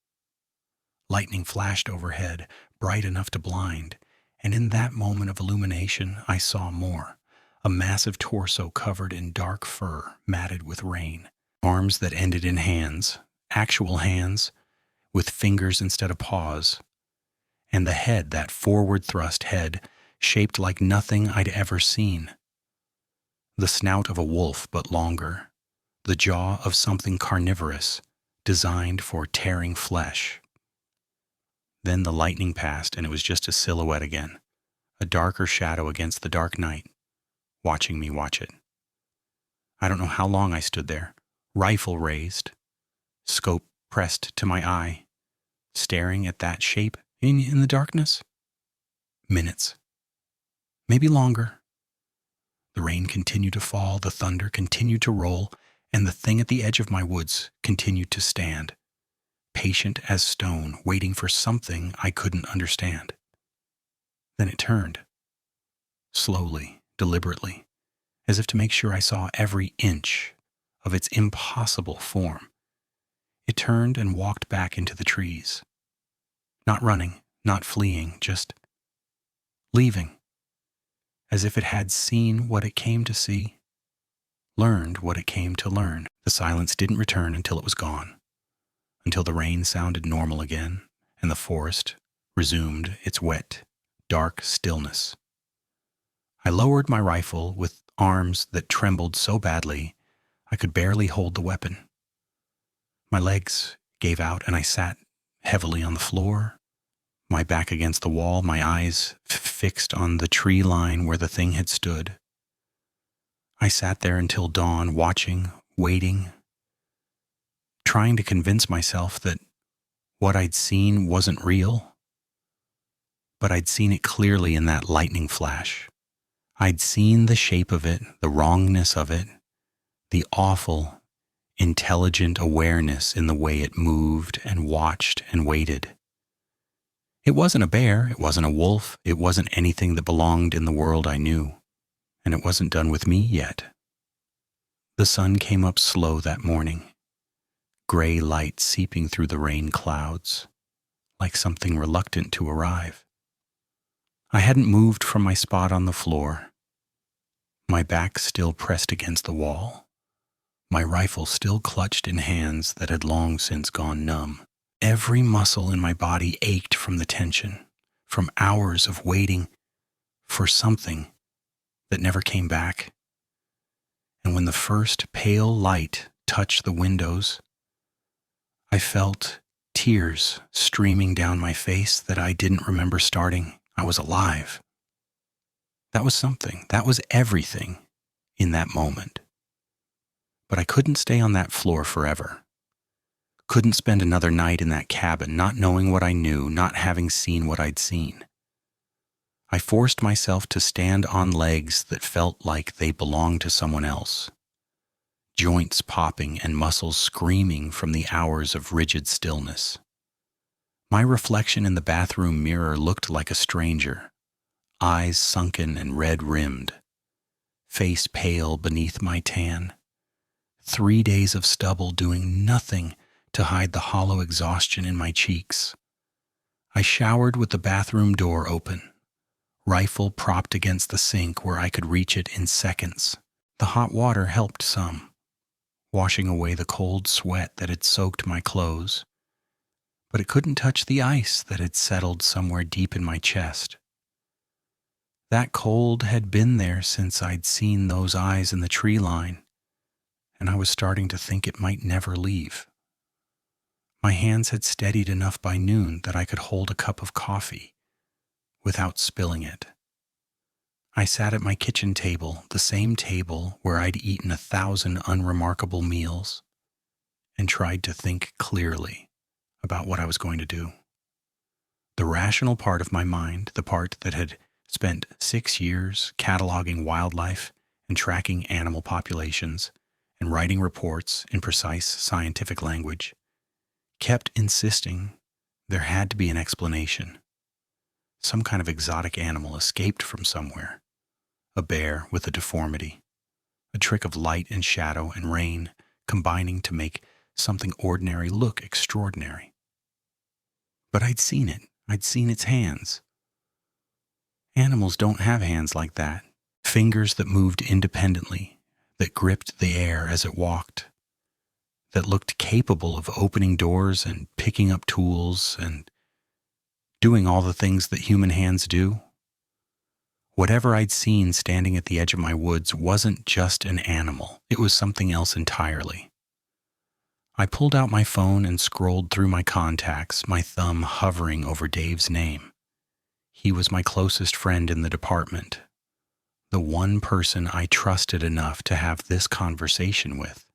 Speaker 1: Lightning flashed overhead, bright enough to blind, and in that moment of illumination I saw more. A massive torso covered in dark fur, matted with rain. Arms that ended in hands, actual hands, with fingers instead of paws. And the head, that forward-thrust head, shaped like nothing I'd ever seen. The snout of a wolf, but longer. The jaw of something carnivorous, designed for tearing flesh. Then the lightning passed, and it was just a silhouette again, a darker shadow against the dark night, watching me watch it. I don't know how long I stood there, rifle raised, scope pressed to my eye, staring at that shape in the darkness. Minutes. Maybe longer. The rain continued to fall, the thunder continued to roll, and the thing at the edge of my woods continued to stand, patient as stone, waiting for something I couldn't understand. Then it turned. Slowly, deliberately, as if to make sure I saw every inch of its impossible form. It turned and walked back into the trees. Not running, not fleeing, just leaving. As if it had seen what it came to see, learned what it came to learn. The silence didn't return until it was gone, until the rain sounded normal again, and the forest resumed its wet, dark stillness. I lowered my rifle with arms that trembled so badly I could barely hold the weapon. My legs gave out and I sat heavily on the floor, my back against the wall, my eyes fixed on the tree line where the thing had stood. I sat there until dawn, watching, waiting, trying to convince myself that what I'd seen wasn't real. But I'd seen it clearly in that lightning flash. I'd seen the shape of it, the wrongness of it, the awful, intelligent awareness in the way it moved and watched and waited. It wasn't a bear, it wasn't a wolf, it wasn't anything that belonged in the world I knew, and it wasn't done with me yet. The sun came up slow that morning, gray light seeping through the rain clouds, like something reluctant to arrive. I hadn't moved from my spot on the floor, my back still pressed against the wall, my rifle still clutched in hands that had long since gone numb. Every muscle in my body ached from the tension, from hours of waiting for something that never came back. And when the first pale light touched the windows, I felt tears streaming down my face that I didn't remember starting. I was alive. That was something. That was everything in that moment. But I couldn't stay on that floor forever. Couldn't spend another night in that cabin, not knowing what I knew, not having seen what I'd seen. I forced myself to stand on legs that felt like they belonged to someone else, joints popping and muscles screaming from the hours of rigid stillness. My reflection in the bathroom mirror looked like a stranger, eyes sunken and red-rimmed, face pale beneath my tan. 3 days of stubble doing nothing to hide the hollow exhaustion in my cheeks. I showered with the bathroom door open, rifle propped against the sink where I could reach it in seconds. The hot water helped some, washing away the cold sweat that had soaked my clothes, but it couldn't touch the ice that had settled somewhere deep in my chest. That cold had been there since I'd seen those eyes in the tree line, and I was starting to think it might never leave. My hands had steadied enough by noon that I could hold a cup of coffee without spilling it. I sat at my kitchen table, the same table where I'd eaten 1,000 unremarkable meals, and tried to think clearly about what I was going to do. The rational part of my mind, the part that had spent 6 years cataloging wildlife and tracking animal populations and writing reports in precise scientific language, kept insisting there had to be an explanation. Some kind of exotic animal escaped from somewhere. A bear with a deformity. A trick of light and shadow and rain combining to make something ordinary look extraordinary. But I'd seen it. I'd seen its hands. Animals don't have hands like that. Fingers that moved independently, that gripped the air as it walked, that looked capable of opening doors and picking up tools and doing all the things that human hands do. Whatever I'd seen standing at the edge of my woods wasn't just an animal. It was something else entirely. I pulled out my phone and scrolled through my contacts, my thumb hovering over Dave's name. He was my closest friend in the department, the one person I trusted enough to have this conversation with.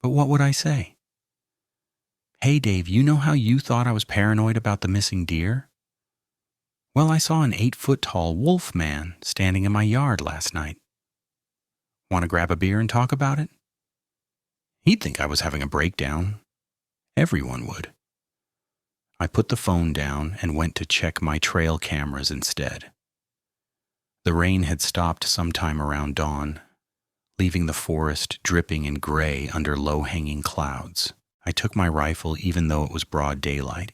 Speaker 1: But what would I say? Hey, Dave, you know how you thought I was paranoid about the missing deer? Well, I saw an 8-foot-tall wolf man standing in my yard last night. Want to grab a beer and talk about it? He'd think I was having a breakdown. Everyone would. I put the phone down and went to check my trail cameras instead. The rain had stopped sometime around dawn, leaving the forest dripping in gray under low-hanging clouds. I took my rifle even though it was broad daylight,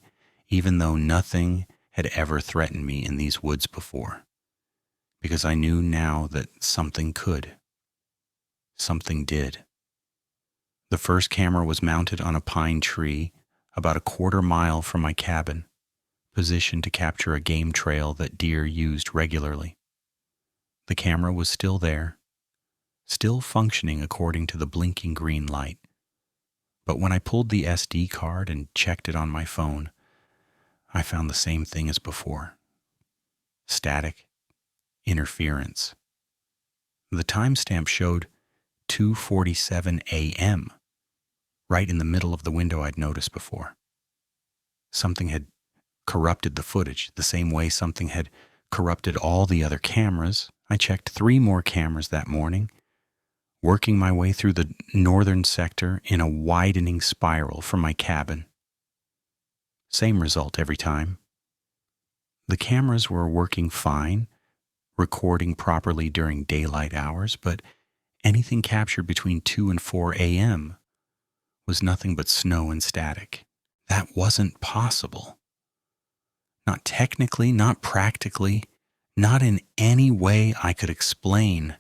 Speaker 1: even though nothing had ever threatened me in these woods before, because I knew now that something could. Something did. The first camera was mounted on a pine tree about a quarter-mile from my cabin, positioned to capture a game trail that deer used regularly. The camera was still there, still functioning according to the blinking green light. But when I pulled the SD card and checked it on my phone, I found the same thing as before. Static, interference. The timestamp showed 2:47 a.m., right in the middle of the window I'd noticed before. Something had corrupted the footage, the same way something had corrupted all the other cameras. I checked 3 more cameras that morning, working my way through the northern sector in a widening spiral from my cabin. Same result every time. The cameras were working fine, recording properly during daylight hours, but anything captured between 2 and 4 a.m. was nothing but snow and static. That wasn't possible. Not technically, not practically, not in any way I could explain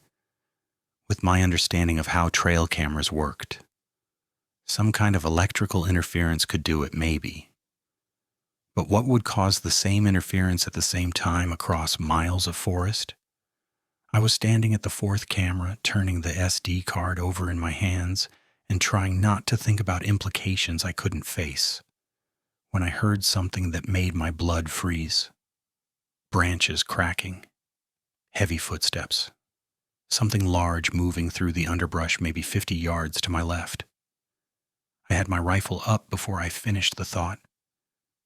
Speaker 1: with my understanding of how trail cameras worked. Some kind of electrical interference could do it, maybe. But what would cause the same interference at the same time across miles of forest? I was standing at the 4th camera, turning the SD card over in my hands and trying not to think about implications I couldn't face, when I heard something that made my blood freeze. Branches cracking, heavy footsteps, something large moving through the underbrush maybe 50 yards to my left. I had my rifle up before I finished the thought,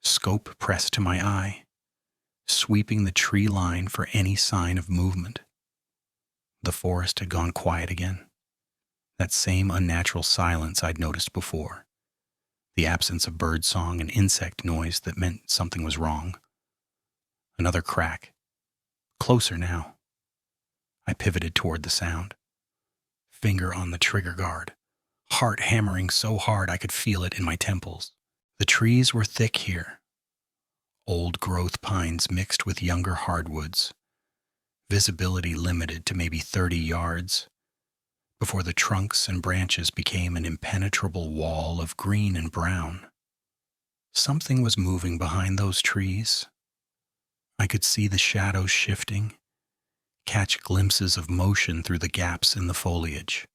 Speaker 1: scope pressed to my eye, sweeping the tree line for any sign of movement. The forest had gone quiet again. That same unnatural silence I'd noticed before. The absence of bird song and insect noise that meant something was wrong. Another crack. Closer now. I pivoted toward the sound. Finger on the trigger guard. Heart hammering so hard I could feel it in my temples. The trees were thick here. old growth pines mixed with younger hardwoods, visibility limited to maybe 30 yards, before the trunks and branches became an impenetrable wall of green and brown. Something was moving behind those trees. I could see the shadows shifting, catch glimpses of motion through the gaps in the foliage.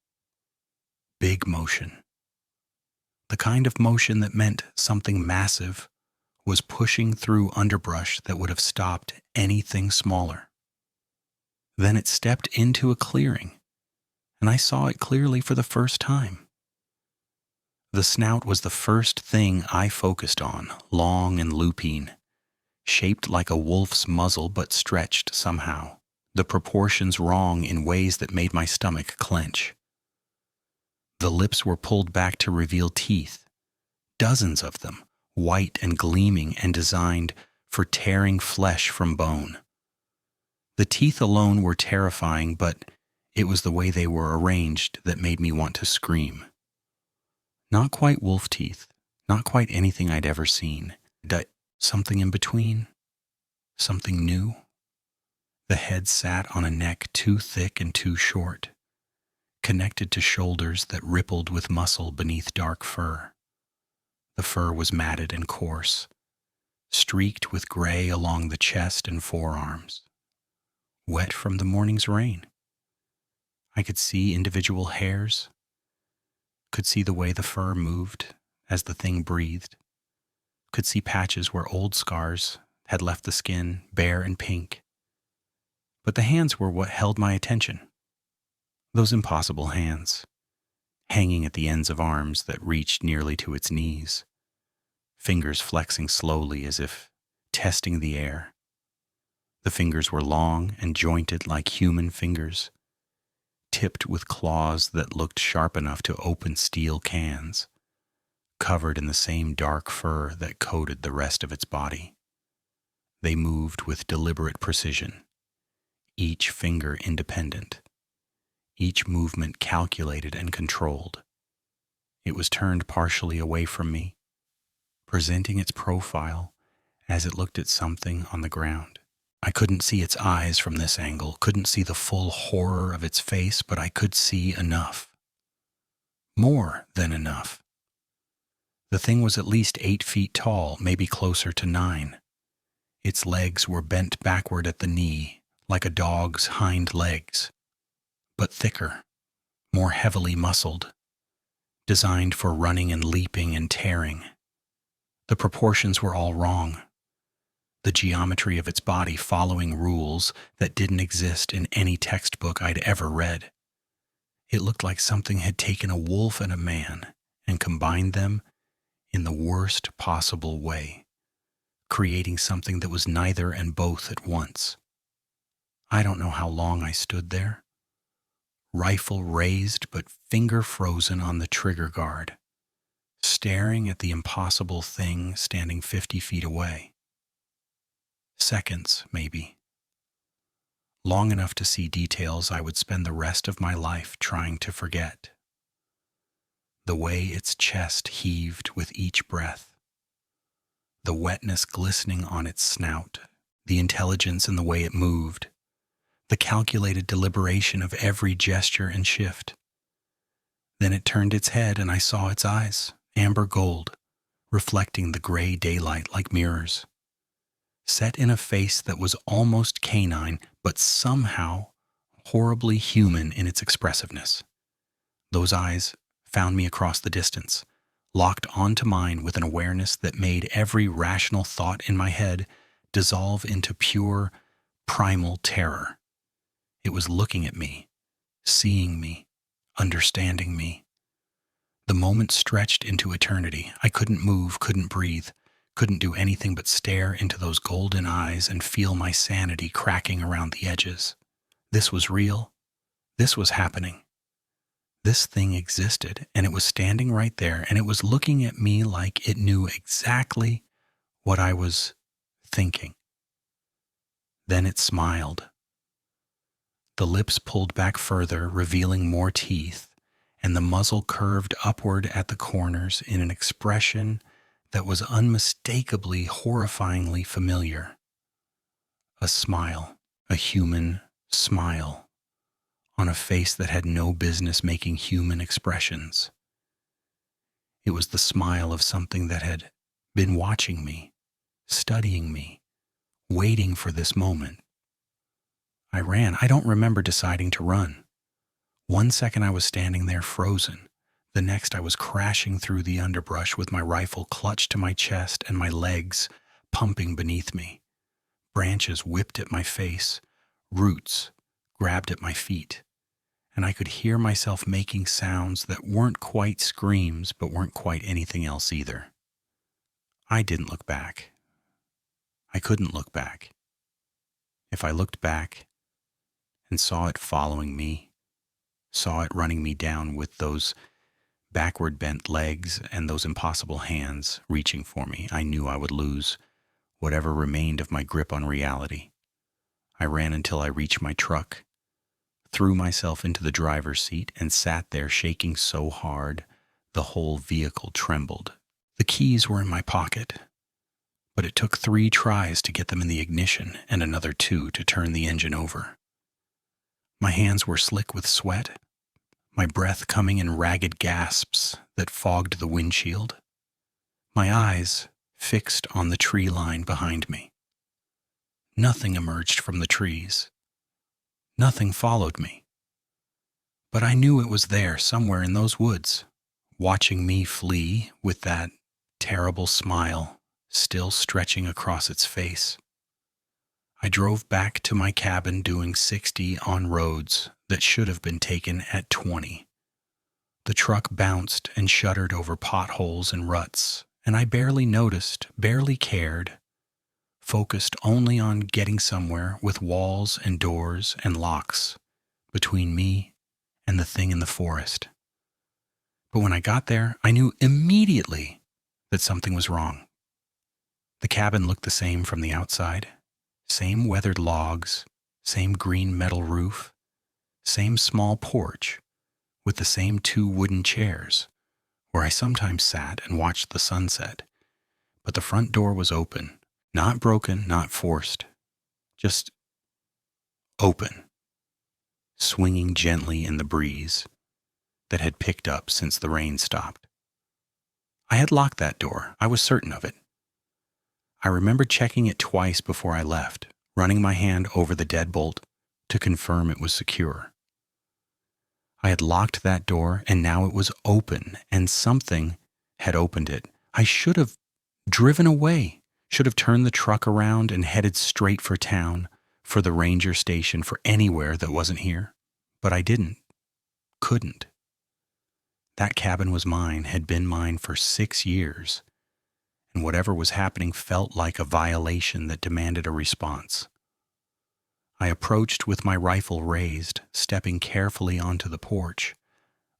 Speaker 1: Big motion. The kind of motion that meant something massive was pushing through underbrush that would have stopped anything smaller. Then it stepped into a clearing, and I saw it clearly for the first time. The snout was the first thing I focused on, long and lupine, shaped like a wolf's muzzle but stretched somehow, the proportions wrong in ways that made my stomach clench. The lips were pulled back to reveal teeth, dozens of them, white and gleaming and designed for tearing flesh from bone. The teeth alone were terrifying, but it was the way they were arranged that made me want to scream. Not quite wolf teeth, not quite anything I'd ever seen. Something in between, something new. The head sat on a neck too thick and too short, connected to shoulders that rippled with muscle beneath dark fur. The fur was matted and coarse, streaked with gray along the chest and forearms, wet from the morning's rain. I could see individual hairs, could see the way the fur moved as the thing breathed, could see patches where old scars had left the skin bare and pink. But the hands were what held my attention. Those impossible hands, hanging at the ends of arms that reached nearly to its knees, fingers flexing slowly as if testing the air. The fingers were long and jointed like human fingers, tipped with claws that looked sharp enough to open steel cans, covered in the same dark fur that coated the rest of its body. They moved with deliberate precision, each finger independent, each movement calculated and controlled. It was turned partially away from me, presenting its profile as it looked at something on the ground. I couldn't see its eyes from this angle, couldn't see the full horror of its face, but I could see enough. More than enough. The thing was at least 8 feet tall, maybe closer to 9. Its legs were bent backward at the knee, like a dog's hind legs, but thicker, more heavily muscled, designed for running and leaping and tearing. The proportions were all wrong. The geometry of its body following rules that didn't exist in any textbook I'd ever read. It looked like something had taken a wolf and a man and combined them in the worst possible way, creating something that was neither and both at once. I don't know how long I stood there, rifle raised but finger frozen on the trigger guard, staring at the impossible thing standing 50 feet away. Seconds, maybe. Long enough to see details I would spend the rest of my life trying to forget. The way its chest heaved with each breath, the wetness glistening on its snout, the intelligence in the way it moved, the calculated deliberation of every gesture and shift. Then it turned its head and I saw its eyes, amber gold, reflecting the gray daylight like mirrors, set in a face that was almost canine, but somehow horribly human in its expressiveness. Those eyes found me across the distance, locked onto mine with an awareness that made every rational thought in my head dissolve into pure, primal terror. It was looking at me, seeing me, understanding me. The moment stretched into eternity. I couldn't move, couldn't breathe, couldn't do anything but stare into those golden eyes and feel my sanity cracking around the edges. This was real. This was happening. This thing existed, and it was standing right there, and it was looking at me like it knew exactly what I was thinking. Then it smiled. The lips pulled back further, revealing more teeth, and the muzzle curved upward at the corners in an expression that was unmistakably, horrifyingly familiar. A smile, a human smile, on a face that had no business making human expressions. It was the smile of something that had been watching me, studying me, waiting for this moment. I ran. I don't remember deciding to run. One second I was standing there frozen. The next I was crashing through the underbrush with my rifle clutched to my chest and my legs pumping beneath me. Branches whipped at my face. Roots grabbed at my feet. And I could hear myself making sounds that weren't quite screams, but weren't quite anything else either. I didn't look back. I couldn't look back. If I looked back and saw it following me, saw it running me down with those backward bent legs and those impossible hands reaching for me, I knew I would lose whatever remained of my grip on reality. I ran until I reached my truck, threw myself into the driver's seat, and sat there shaking so hard the whole vehicle trembled. The keys were in my pocket, but it took 3 tries to get them in the ignition and another 2 to turn the engine over. My hands were slick with sweat, my breath coming in ragged gasps that fogged the windshield, my eyes fixed on the tree line behind me. Nothing emerged from the trees. Nothing followed me. But I knew it was there somewhere in those woods, watching me flee with that terrible smile still stretching across its face. I drove back to my cabin doing 60 on roads that should have been taken at 20. The truck bounced and shuddered over potholes and ruts, and I barely noticed, barely cared, focused only on getting somewhere with walls and doors and locks between me and the thing in the forest. But when I got there, I knew immediately that something was wrong. The cabin looked the same from the outside. Same weathered logs, same green metal roof, same small porch with the same 2 wooden chairs where I sometimes sat and watched the sunset. But the front door was open, not broken, not forced, just open, swinging gently in the breeze that had picked up since the rain stopped. I had locked that door. I was certain of it. I remember checking it twice before I left, running my hand over the deadbolt to confirm it was secure. I had locked that door, and now it was open, and something had opened it. I should have driven away, should have turned the truck around and headed straight for town, for the ranger station, for anywhere that wasn't here. But I didn't, couldn't. That cabin was mine, had been mine for 6 years. And whatever was happening felt like a violation that demanded a response. I approached with my rifle raised, stepping carefully onto the porch,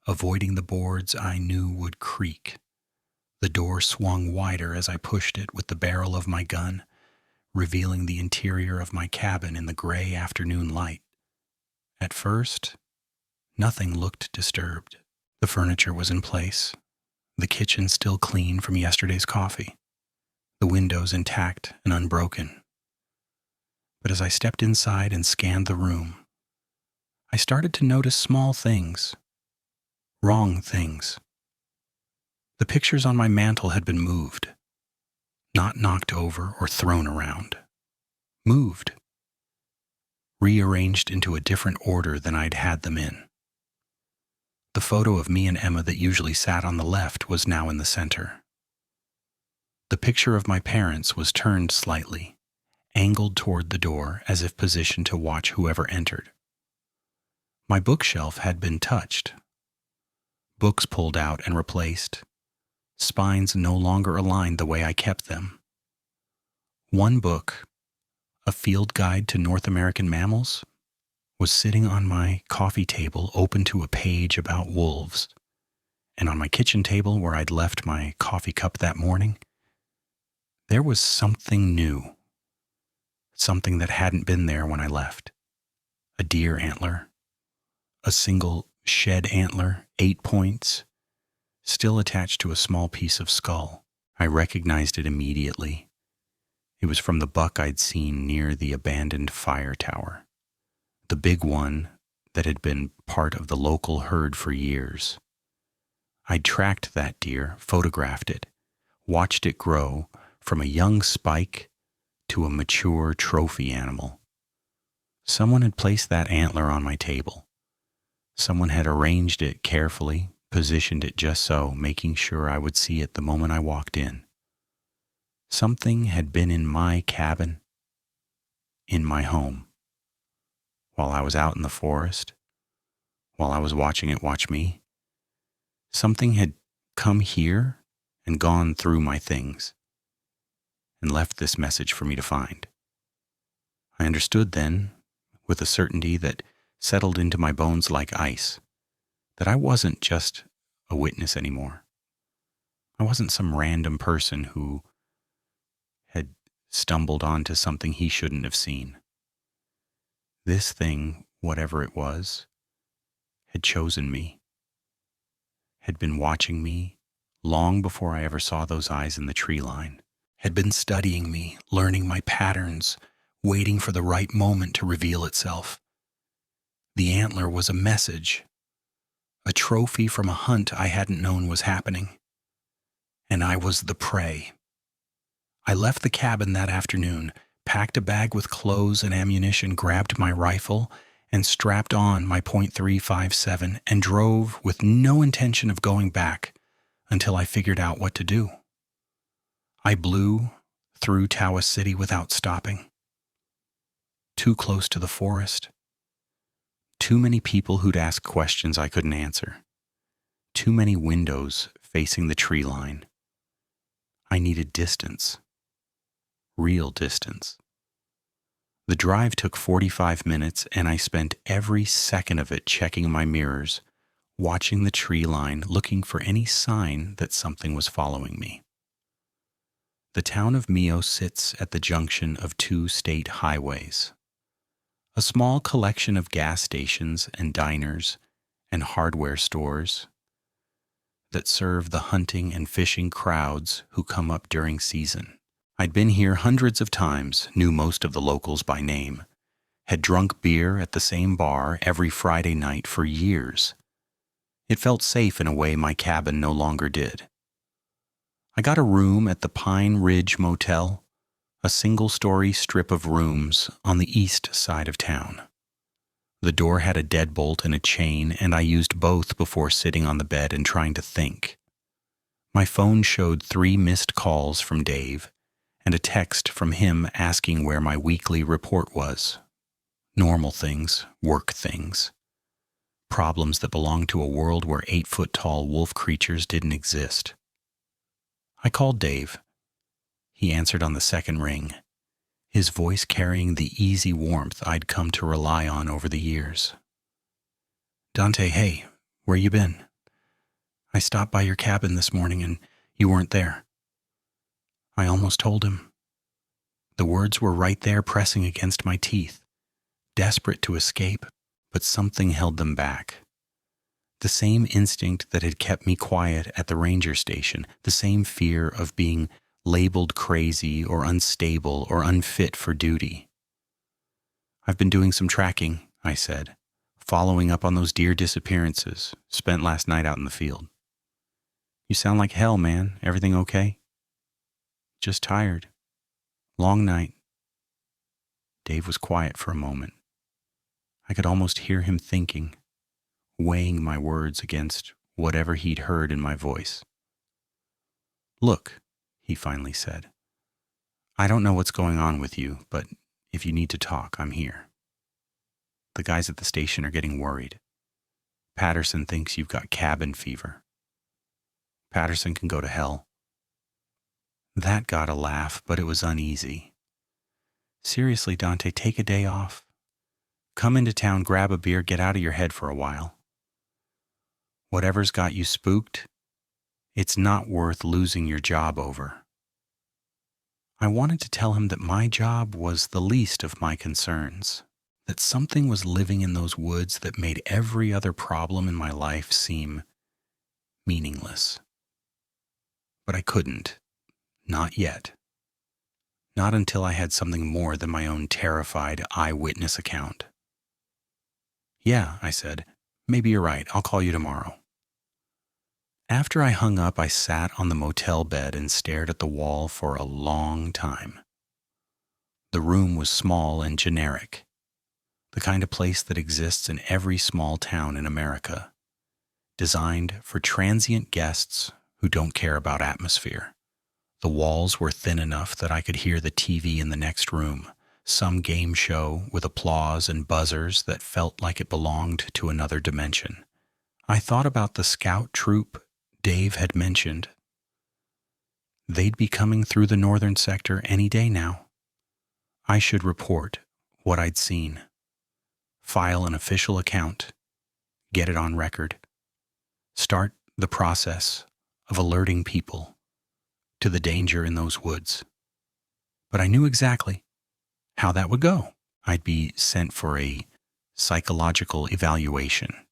Speaker 1: avoiding the boards I knew would creak. The door swung wider as I pushed it with the barrel of my gun, revealing the interior of my cabin in the gray afternoon light. At first, nothing looked disturbed. The furniture was in place, the kitchen still clean from yesterday's coffee, the windows intact and unbroken. But as I stepped inside and scanned the room, I started to notice small things, wrong things. The pictures on my mantel had been moved, not knocked over or thrown around. Moved, rearranged into a different order than I'd had them in. The photo of me and Emma that usually sat on the left was now in the center. The picture of my parents was turned slightly, angled toward the door as if positioned to watch whoever entered. My bookshelf had been touched. Books pulled out and replaced. Spines no longer aligned the way I kept them. One book, A Field Guide to North American Mammals, was sitting on my coffee table open to a page about wolves, and on my kitchen table where I'd left my coffee cup that morning, there was something new, something that hadn't been there when I left. A deer antler, a single shed antler, 8 points, still attached to a small piece of skull. I recognized it immediately. It was from the buck I'd seen near the abandoned fire tower, the big one that had been part of the local herd for years. I'd tracked that deer, photographed it, watched it grow from a young spike to a mature trophy animal. Someone had placed that antler on my table. Someone had arranged it carefully, positioned it just so, making sure I would see it the moment I walked in. Something had been in my cabin, in my home, while I was out in the forest, while I was watching it watch me. Something had come here and gone through my things and left this message for me to find. I understood then, with a certainty that settled into my bones like ice, that I wasn't just a witness anymore. I wasn't some random person who had stumbled onto something he shouldn't have seen. This thing, whatever it was, had chosen me, had been watching me long before I ever saw those eyes in the tree line, had been studying me, learning my patterns, waiting for the right moment to reveal itself. The antler was a message, a trophy from a hunt I hadn't known was happening, and I was the prey. I left the cabin that afternoon, packed a bag with clothes and ammunition, grabbed my rifle, and strapped on my .357 and drove with no intention of going back until I figured out what to do. I blew through Tawas City without stopping. Too close to the forest. Too many people who'd ask questions I couldn't answer. Too many windows facing the tree line. I needed distance. Real distance. The drive took 45 minutes, and I spent every second of it checking my mirrors, watching the tree line, looking for any sign that something was following me. The town of Mio sits at the junction of two state highways. A small collection of gas stations and diners and hardware stores that serve the hunting and fishing crowds who come up during season. I'd been here hundreds of times, knew most of the locals by name, had drunk beer at the same bar every Friday night for years. It felt safe in a way my cabin no longer did. I got a room at the Pine Ridge Motel, a single-story strip of rooms on the east side of town. The door had a deadbolt and a chain, and I used both before sitting on the bed and trying to think. My phone showed 3 missed calls from Dave, and a text from him asking where my weekly report was. Normal things, work things. Problems that belonged to a world where 8-foot-tall wolf creatures didn't exist. I called Dave. He answered on the second ring, his voice carrying the easy warmth I'd come to rely on over the years. "Dante, hey, where you been? I stopped by your cabin this morning and you weren't there." I almost told him. The words were right there pressing against my teeth, desperate to escape, but something held them back. The same instinct that had kept me quiet at the ranger station, the same fear of being labeled crazy or unstable or unfit for duty. "I've been doing some tracking," I said, "following up on those deer disappearances, spent last night out in the field." "You sound like hell, man. Everything okay?" "Just tired. Long night." Dave was quiet for a moment. I could almost hear him thinking, weighing my words against whatever he'd heard in my voice. "Look," he finally said, "I don't know what's going on with you, but if you need to talk, I'm here. The guys at the station are getting worried. Patterson thinks you've got cabin fever. Patterson can go to hell." That got a laugh, but it was uneasy. "Seriously, Dante, take a day off. Come into town, grab a beer, get out of your head for a while. Whatever's got you spooked, it's not worth losing your job over." I wanted to tell him that my job was the least of my concerns, that something was living in those woods that made every other problem in my life seem meaningless. But I couldn't. Not yet. Not until I had something more than my own terrified eyewitness account. "Yeah," I said. "Maybe you're right. I'll call you tomorrow." After I hung up, I sat on the motel bed and stared at the wall for a long time. The room was small and generic, the kind of place that exists in every small town in America, designed for transient guests who don't care about atmosphere. The walls were thin enough that I could hear the TV in the next room, some game show with applause and buzzers that felt like it belonged to another dimension. I thought about the scout troop Dave had mentioned. They'd be coming through the northern sector any day now. I should report what I'd seen, file an official account, get it on record, start the process of alerting people to the danger in those woods. But I knew exactly how that would go. I'd be sent for a psychological evaluation,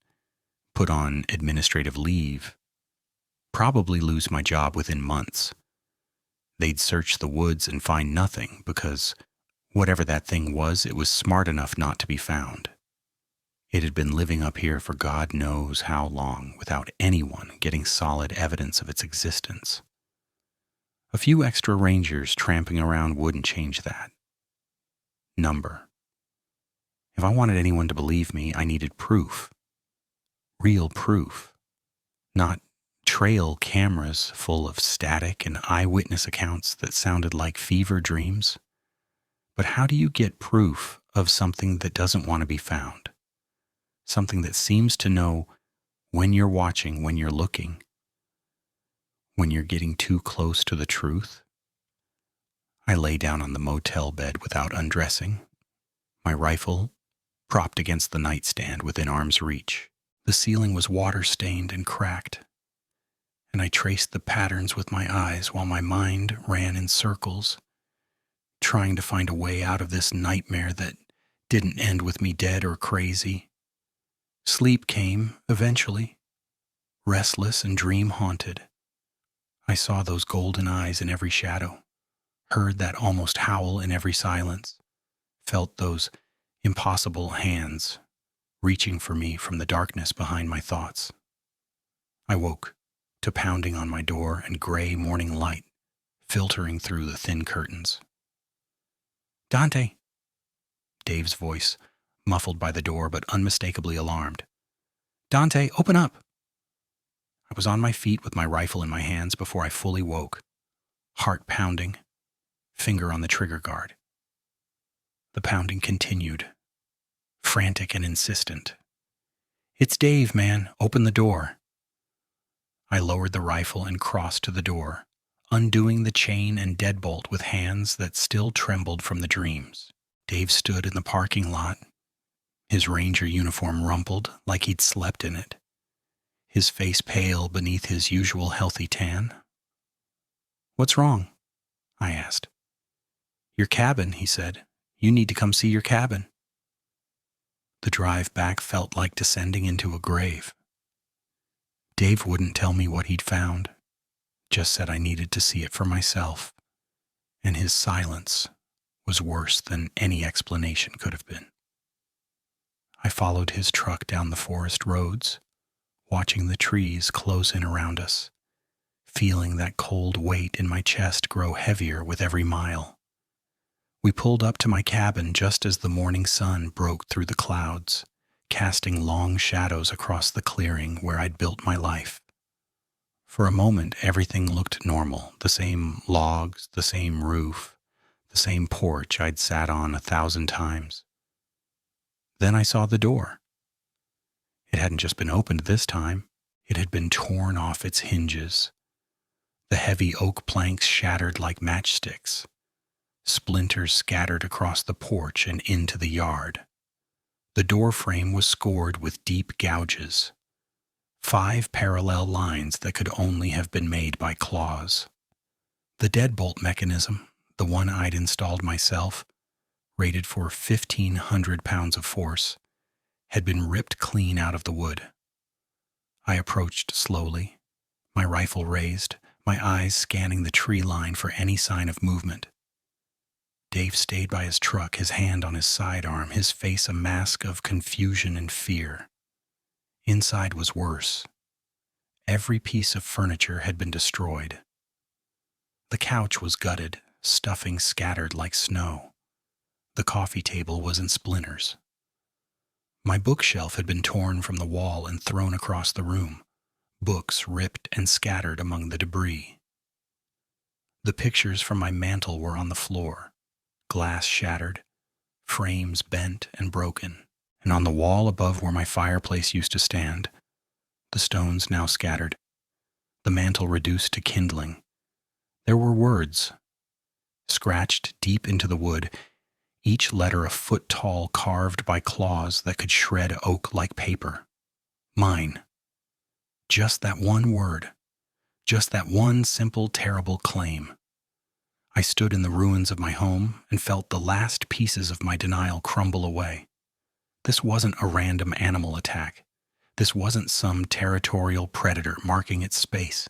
Speaker 1: put on administrative leave, probably lose my job within months. They'd search the woods and find nothing because whatever that thing was, it was smart enough not to be found. It had been living up here for God knows how long without anyone getting solid evidence of its existence. A few extra rangers tramping around wouldn't change that. Number. If I wanted anyone to believe me, I needed proof. Real proof. Not trail cameras full of static and eyewitness accounts that sounded like fever dreams. But how do you get proof of something that doesn't want to be found? Something that seems to know when you're watching, when you're looking, when you're getting too close to the truth? I lay down on the motel bed without undressing, my rifle propped against the nightstand within arm's reach. The ceiling was water-stained and cracked, and I traced the patterns with my eyes while my mind ran in circles, trying to find a way out of this nightmare that didn't end with me dead or crazy. Sleep came eventually, restless and dream-haunted. I saw those golden eyes in every shadow, heard that almost howl in every silence, felt those impossible hands reaching for me from the darkness behind my thoughts. I woke to pounding on my door and gray morning light filtering through the thin curtains. "Dante!" Dave's voice, muffled by the door but unmistakably alarmed. "Dante, open up!" I was on my feet with my rifle in my hands before I fully woke, heart pounding, finger on the trigger guard. The pounding continued, frantic and insistent. "It's Dave, man. Open the door." I lowered the rifle and crossed to the door, undoing the chain and deadbolt with hands that still trembled from the dreams. Dave stood in the parking lot, his ranger uniform rumpled like he'd slept in it, his face pale beneath his usual healthy tan. "What's wrong?" I asked. "Your cabin," he said. "You need to come see your cabin." The drive back felt like descending into a grave. Dave wouldn't tell me what he'd found, just said I needed to see it for myself, and his silence was worse than any explanation could have been. I followed his truck down the forest roads, watching the trees close in around us, feeling that cold weight in my chest grow heavier with every mile. We pulled up to my cabin just as the morning sun broke through the clouds, casting long shadows across the clearing where I'd built my life. For a moment, everything looked normal, the same logs, the same roof, the same porch I'd sat on 1,000 times. Then I saw the door. It hadn't just been opened this time. It had been torn off its hinges. The heavy oak planks shattered like matchsticks. Splinters scattered across the porch and into the yard. The door frame was scored with deep gouges, 5 parallel lines that could only have been made by claws. The deadbolt mechanism, the one I'd installed myself, rated for 1,500 pounds of force, had been ripped clean out of the wood. I approached slowly, my rifle raised, my eyes scanning the tree line for any sign of movement. Dave stayed by his truck, his hand on his sidearm, his face a mask of confusion and fear. Inside was worse. Every piece of furniture had been destroyed. The couch was gutted, stuffing scattered like snow. The coffee table was in splinters. My bookshelf had been torn from the wall and thrown across the room, books ripped and scattered among the debris. The pictures from my mantel were on the floor, glass shattered, frames bent and broken, and on the wall above where my fireplace used to stand, the stones now scattered, the mantel reduced to kindling. There were words, scratched deep into the wood, each letter a foot tall, carved by claws that could shred oak like paper. Mine. Just that one word. Just that one simple, terrible claim. I stood in the ruins of my home and felt the last pieces of my denial crumble away. This wasn't a random animal attack. This wasn't some territorial predator marking its space.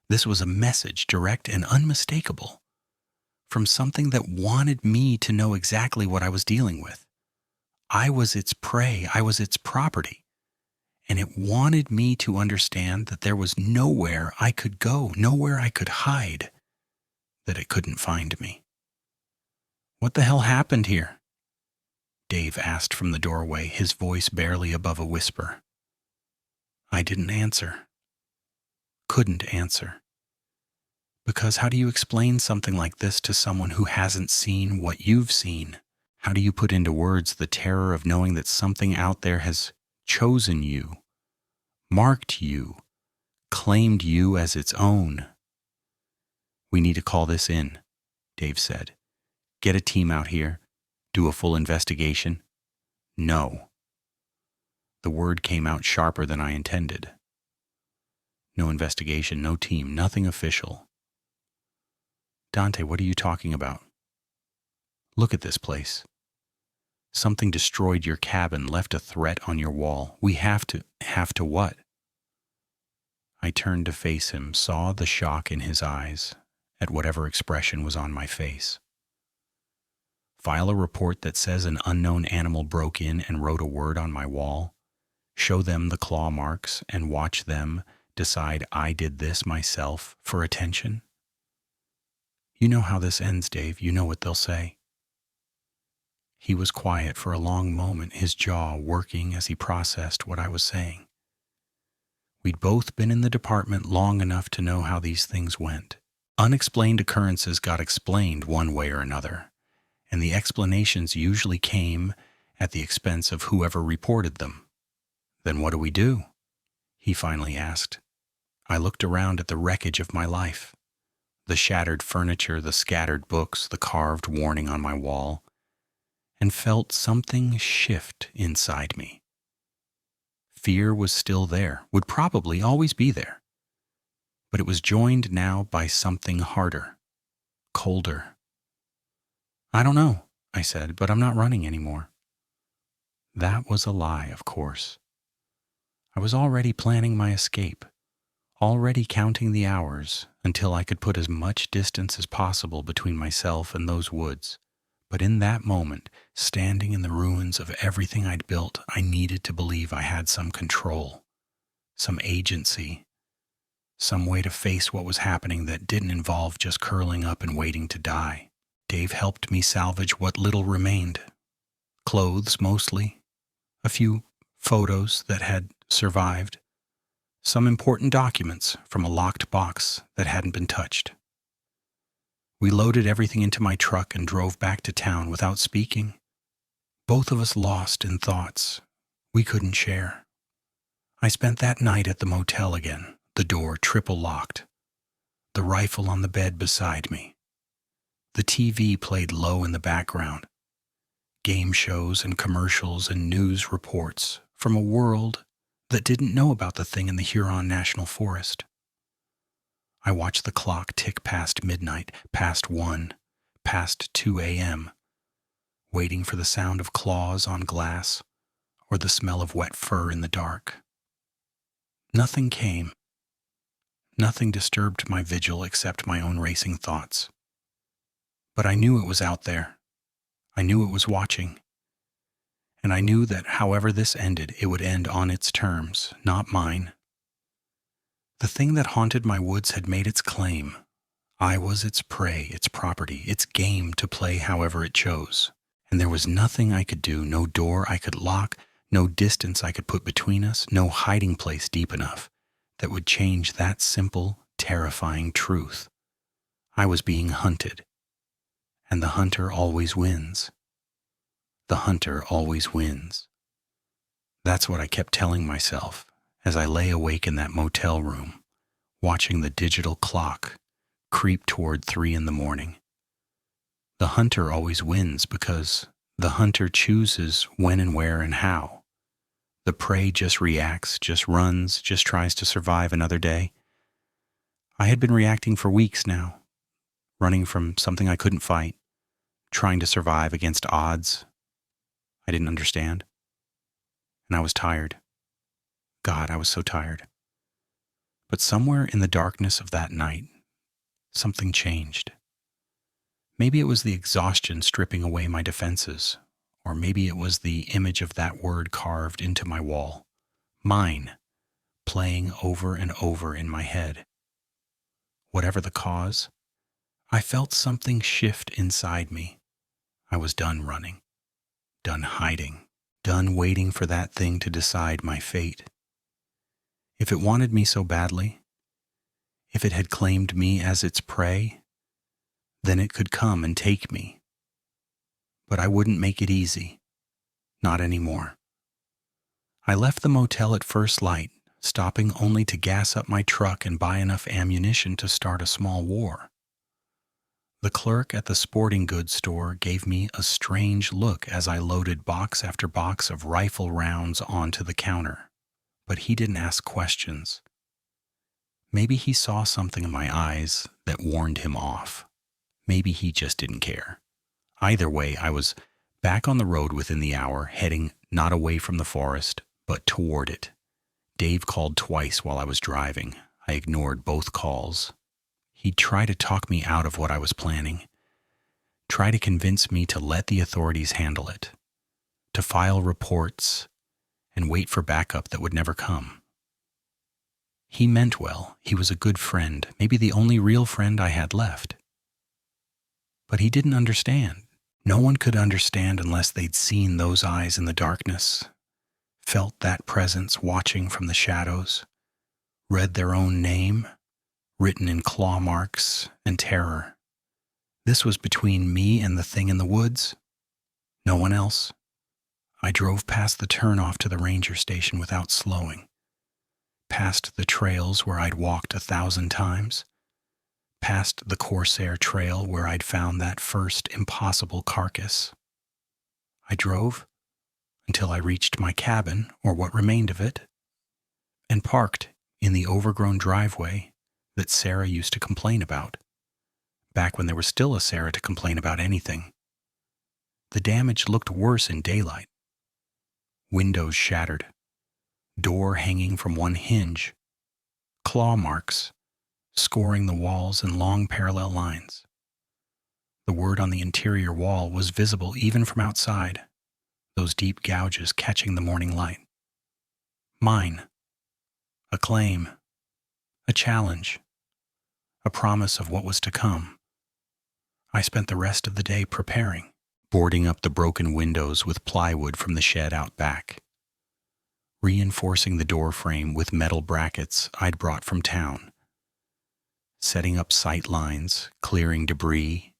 Speaker 1: This was a message, direct and unmistakable, from something that wanted me to know exactly what I was dealing with. I was its prey, I was its property, and it wanted me to understand that there was nowhere I could go, nowhere I could hide, that it couldn't find me. "What the hell happened here?" Dave asked from the doorway, his voice barely above a whisper. I didn't answer. Couldn't answer. Because how do you explain something like this to someone who hasn't seen what you've seen? How do you put into words the terror of knowing that something out there has chosen you, marked you, claimed you as its own? "We need to call this in," Dave said. "Get a team out here. Do a full investigation." "No." The word came out sharper than I intended. No investigation, no team, nothing official. "Dante, what are you talking about? Look at this place. Something destroyed your cabin, left a threat on your wall. We have to what?" I turned to face him, saw the shock in his eyes at whatever expression was on my face. "File a report that says an unknown animal broke in and wrote a word on my wall, show them the claw marks, and watch them decide I did this myself for attention? You know how this ends, Dave. You know what they'll say." He was quiet for a long moment, his jaw working as he processed what I was saying. We'd both been in the department long enough to know how these things went. Unexplained occurrences got explained one way or another, and the explanations usually came at the expense of whoever reported them. "Then what do we do?" he finally asked. I looked around at the wreckage of my life. The shattered furniture, the scattered books, the carved warning on my wall, and felt something shift inside me. Fear was still there, would probably always be there, but it was joined now by something harder, colder. "I don't know," I said, "but I'm not running anymore." That was a lie, of course. I was already planning my escape, already counting the hours until I could put as much distance as possible between myself and those woods. But in that moment, standing in the ruins of everything I'd built, I needed to believe I had some control, some agency, some way to face what was happening that didn't involve just curling up and waiting to die. Dave helped me salvage what little remained. Clothes, mostly. A few photos that had survived. Some important documents from a locked box that hadn't been touched. We loaded everything into my truck and drove back to town without speaking. Both of us lost in thoughts we couldn't share. I spent that night at the motel again, the door triple locked, the rifle on the bed beside me. The TV played low in the background. Game shows and commercials and news reports from a world that didn't know about the thing in the Huron National Forest. I watched the clock tick past midnight, past 1, past 2 a.m., waiting for the sound of claws on glass or the smell of wet fur in the dark. Nothing came. Nothing disturbed my vigil except my own racing thoughts. But I knew it was out there. I knew it was watching. And I knew that however this ended, it would end on its terms, not mine. The thing that haunted my woods had made its claim. I was its prey, its property, its game to play however it chose. And there was nothing I could do, no door I could lock, no distance I could put between us, no hiding place deep enough that would change that simple, terrifying truth. I was being hunted. And the hunter always wins. The hunter always wins. That's what I kept telling myself as I lay awake in that motel room, watching the digital clock creep toward 3 a.m. The hunter always wins because the hunter chooses when and where and how. The prey just reacts, just runs, just tries to survive another day. I had been reacting for weeks now, running from something I couldn't fight, trying to survive against odds I didn't understand. And I was tired. God, I was so tired. But somewhere in the darkness of that night, something changed. Maybe it was the exhaustion stripping away my defenses, or maybe it was the image of that word carved into my wall, mine, playing over and over in my head. Whatever the cause, I felt something shift inside me. I was done running, done hiding, done waiting for that thing to decide my fate. If it wanted me so badly, if it had claimed me as its prey, then it could come and take me. But I wouldn't make it easy. Not anymore. I left the motel at first light, stopping only to gas up my truck and buy enough ammunition to start a small war. The clerk at the sporting goods store gave me a strange look as I loaded box after box of rifle rounds onto the counter, but he didn't ask questions. Maybe he saw something in my eyes that warned him off. Maybe he just didn't care. Either way, I was back on the road within the hour, heading not away from the forest, but toward it. Dave called twice while I was driving. I ignored both calls. He'd try to talk me out of what I was planning, try to convince me to let the authorities handle it, to file reports and wait for backup that would never come. He meant well. He was a good friend, maybe the only real friend I had left. But he didn't understand. No one could understand unless they'd seen those eyes in the darkness, felt that presence watching from the shadows, read their own name, written in claw marks and terror. This was between me and the thing in the woods. No one else. I drove past the turnoff to the ranger station without slowing, past the trails where I'd walked 1,000 times, past the Corsair Trail where I'd found that first impossible carcass. I drove until I reached my cabin, or what remained of it, and parked in the overgrown driveway that Sarah used to complain about, back when there was still a Sarah to complain about anything. The damage looked worse in daylight. Windows shattered, door hanging from one hinge, claw marks scoring the walls in long parallel lines. The word on the interior wall was visible even from outside, those deep gouges catching the morning light. Mine. A claim. A challenge. A promise of what was to come. I spent the rest of the day preparing, boarding up the broken windows with plywood from the shed out back, reinforcing the door frame with metal brackets I'd brought from town, setting up sight lines, clearing debris,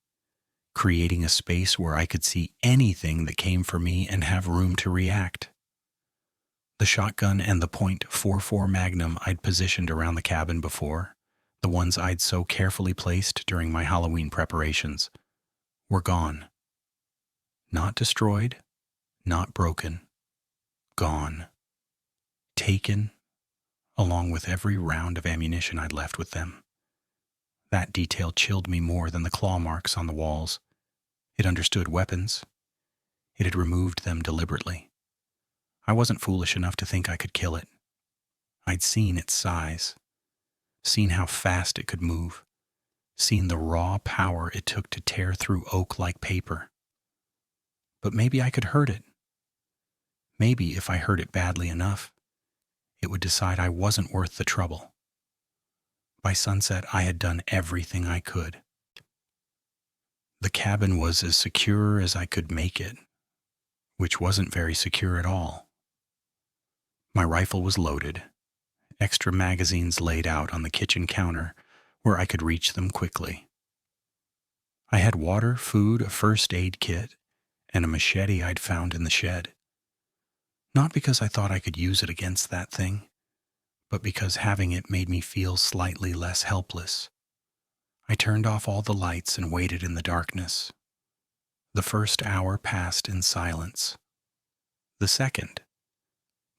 Speaker 1: creating a space where I could see anything that came for me and have room to react. The shotgun and the .44 Magnum I'd positioned around the cabin before, the ones I'd so carefully placed during my Halloween preparations, were gone. Not destroyed, not broken, gone. Taken, along with every round of ammunition I'd left with them. That detail chilled me more than the claw marks on the walls. It understood weapons. It had removed them deliberately. I wasn't foolish enough to think I could kill it. I'd seen its size. seen how fast it could move, seen the raw power it took to tear through oak like paper. But maybe I could hurt it. Maybe if I hurt it badly enough, it would decide I wasn't worth the trouble. By sunset, I had done everything I could. The cabin was as secure as I could make it, which wasn't very secure at all. My rifle was loaded, extra magazines laid out on the kitchen counter where I could reach them quickly. I had water, food, a first aid kit, and a machete I'd found in the shed. Not because I thought I could use it against that thing, but because having it made me feel slightly less helpless. I turned off all the lights and waited in the darkness. The first hour passed in silence. The second.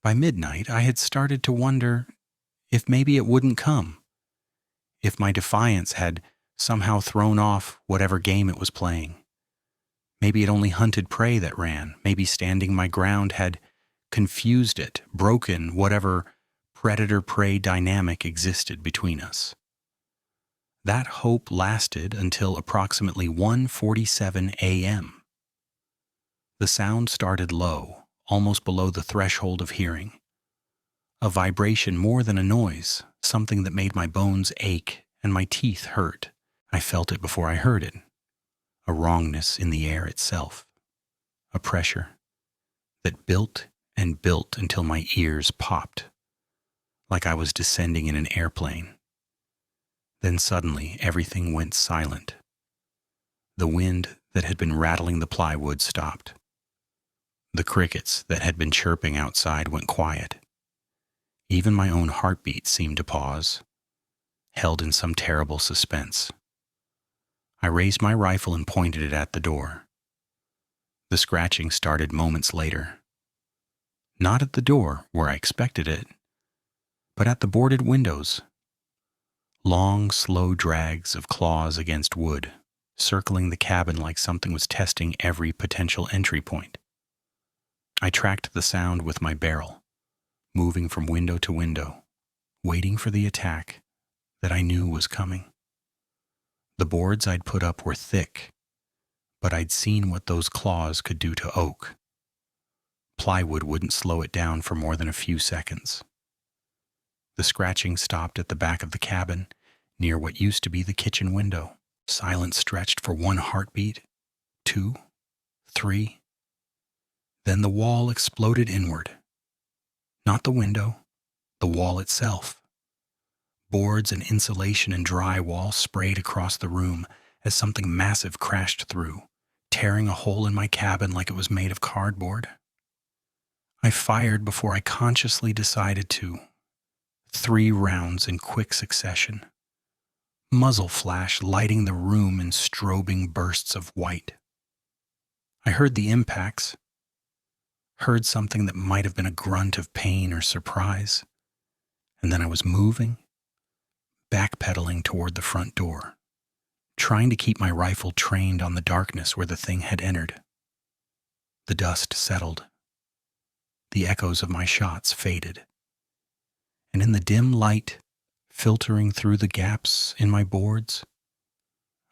Speaker 1: By midnight, I had started to wonder if maybe it wouldn't come, if my defiance had somehow thrown off whatever game it was playing. Maybe it only hunted prey that ran. Maybe standing my ground had confused it, broken whatever predator-prey dynamic existed between us. That hope lasted until approximately 1:47 a.m. The sound started low, almost below the threshold of hearing. A vibration more than a noise, something that made my bones ache and my teeth hurt. I felt it before I heard it. A wrongness in the air itself. A pressure that built and built until my ears popped, like I was descending in an airplane. Then suddenly everything went silent. The wind that had been rattling the plywood stopped. The crickets that had been chirping outside went quiet. Even my own heartbeat seemed to pause, held in some terrible suspense. I raised my rifle and pointed it at the door. The scratching started moments later. Not at the door, where I expected it, but at the boarded windows. Long, slow drags of claws against wood, circling the cabin like something was testing every potential entry point. I tracked the sound with my barrel, moving from window to window, waiting for the attack that I knew was coming. The boards I'd put up were thick, but I'd seen what those claws could do to oak. Plywood wouldn't slow it down for more than a few seconds. The scratching stopped at the back of the cabin, near what used to be the kitchen window. Silence stretched for 1 heartbeat, 2, 3. Then the wall exploded inward. Not the window, the wall itself. Boards and insulation and drywall sprayed across the room as something massive crashed through, tearing a hole in my cabin like it was made of cardboard. I fired before I consciously decided to. 3 rounds in quick succession. Muzzle flash lighting the room in strobing bursts of white. I heard the impacts, heard something that might have been a grunt of pain or surprise, and then I was moving, backpedaling toward the front door, trying to keep my rifle trained on the darkness where the thing had entered. The dust settled. The echoes of my shots faded. And in the dim light filtering through the gaps in my boards,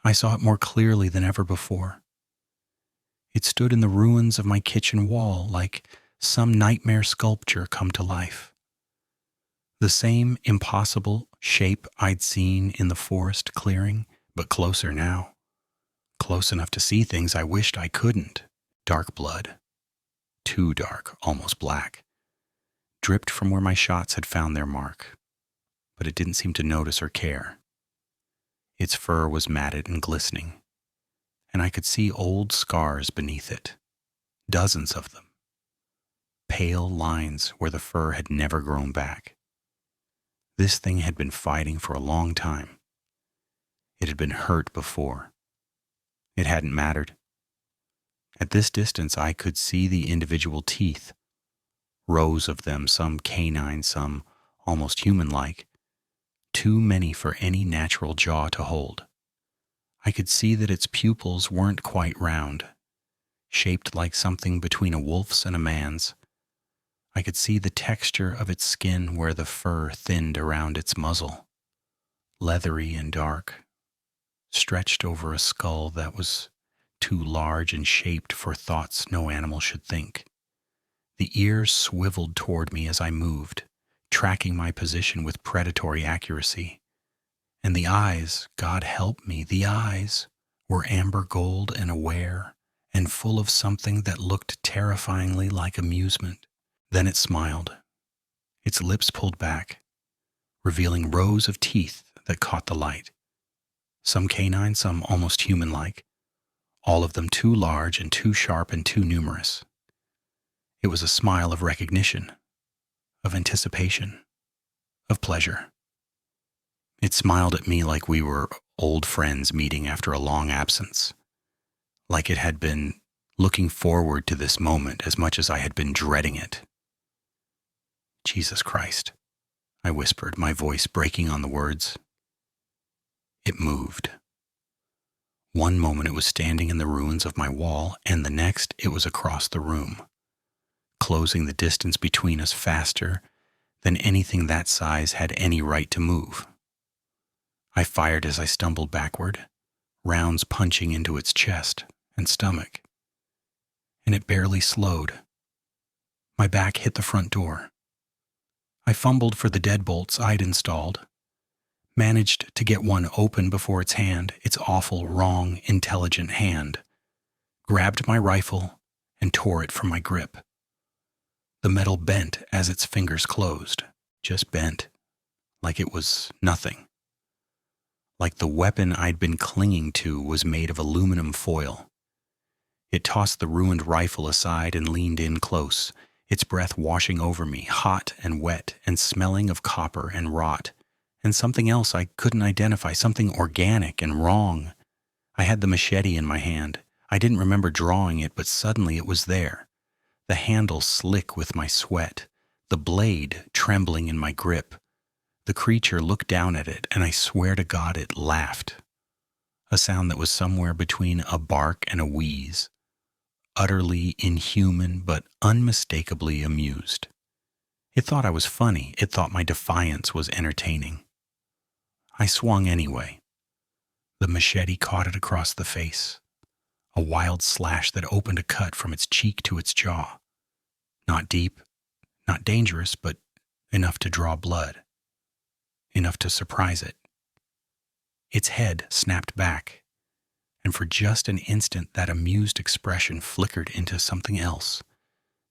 Speaker 1: I saw it more clearly than ever before. It stood in the ruins of my kitchen wall like some nightmare sculpture come to life. The same impossible shape I'd seen in the forest clearing, but closer now. Close enough to see things I wished I couldn't. Dark blood. Too dark, almost black. Dripped from where my shots had found their mark, but it didn't seem to notice or care. Its fur was matted and glistening, and I could see old scars beneath it, dozens of them, pale lines where the fur had never grown back. This thing had been fighting for a long time. It had been hurt before. It hadn't mattered. At this distance, I could see the individual teeth, rows of them, some canine, some almost human-like, too many for any natural jaw to hold. I could see that its pupils weren't quite round, shaped like something between a wolf's and a man's. I could see the texture of its skin where the fur thinned around its muzzle. leathery and dark, stretched over a skull that was too large and shaped for thoughts no animal should think. The ears swiveled toward me as I moved, tracking my position with predatory accuracy. And the eyes, God help me, the eyes were amber gold and aware and full of something that looked terrifyingly like amusement. Then it smiled, its lips pulled back, revealing rows of teeth that caught the light. Some canine, some almost human-like, all of them too large and too sharp and too numerous. It was a smile of recognition, of anticipation, of pleasure. It smiled at me like we were old friends meeting after a long absence, like it had been looking forward to this moment as much as I had been dreading it. Jesus Christ, I whispered, my voice breaking on the words. It moved. One moment it was standing in the ruins of my wall, and the next it was across the room, closing the distance between us faster than anything that size had any right to move. I fired as I stumbled backward, rounds punching into its chest and stomach, and it barely slowed. My back hit the front door. I fumbled for the deadbolts I'd installed, managed to get one open before its hand, its awful, wrong, intelligent hand, grabbed my rifle and tore it from my grip. The metal bent as its fingers closed, just bent, like it was nothing. Like the weapon I'd been clinging to was made of aluminum foil. It tossed the ruined rifle aside and leaned in close, its breath washing over me, hot and wet and smelling of copper and rot, and something else I couldn't identify, something organic and wrong. I had the machete in my hand. I didn't remember drawing it, but suddenly it was there. The handle slick with my sweat, the blade trembling in my grip. The creature looked down at it, and I swear to God it laughed. A sound that was somewhere between a bark and a wheeze. Utterly inhuman, but unmistakably amused. It thought I was funny. It thought my defiance was entertaining. I swung anyway. The machete caught it across the face. A wild slash that opened a cut from its cheek to its jaw. Not deep, not dangerous, but enough to draw blood. Enough to surprise it. Its head snapped back, and for just an instant that amused expression flickered into something else,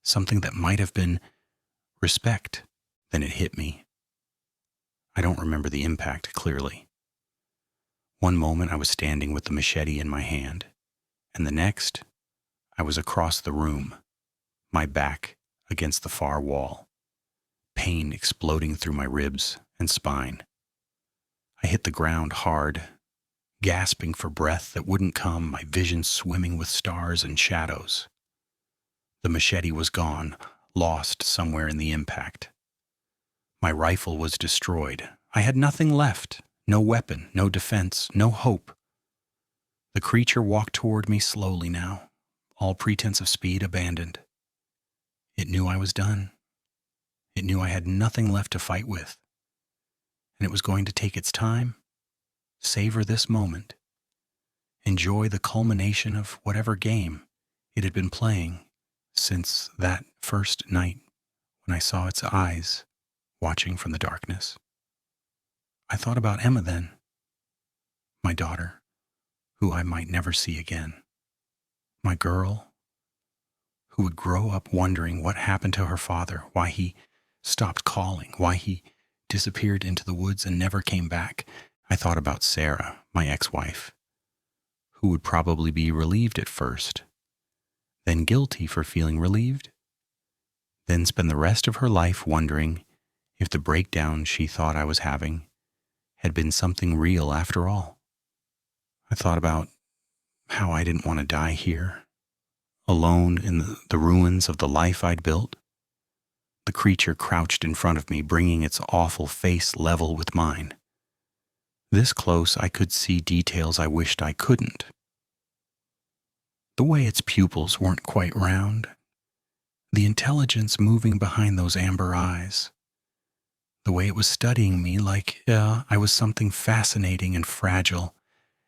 Speaker 1: something that might have been respect. Then it hit me. I don't remember the impact clearly. One moment I was standing with the machete in my hand, and the next I was across the room, my back against the far wall, pain exploding through my ribs and spine. I hit the ground hard, gasping for breath that wouldn't come, my vision swimming with stars and shadows. The machete was gone, lost somewhere in the impact. My rifle was destroyed. I had nothing left, no weapon, no defense, no hope. The creature walked toward me slowly now, all pretense of speed abandoned. It knew I was done. It knew I had nothing left to fight with. And it was going to take its time, savor this moment, enjoy the culmination of whatever game it had been playing since that first night when I saw its eyes watching from the darkness. I thought about Emma then, my daughter, who I might never see again, my girl, who would grow up wondering what happened to her father, why he stopped calling, why he disappeared into the woods and never came back. I thought about Sarah, my ex-wife, who would probably be relieved at first, then guilty for feeling relieved, then spend the rest of her life wondering if the breakdown she thought I was having had been something real after all. I thought about how I didn't want to die here, alone in the ruins of the life I'd built. The creature crouched in front of me, bringing its awful face level with mine. This close, I could see details I wished I couldn't. The way its pupils weren't quite round, the intelligence moving behind those amber eyes, the way it was studying me like I was something fascinating and fragile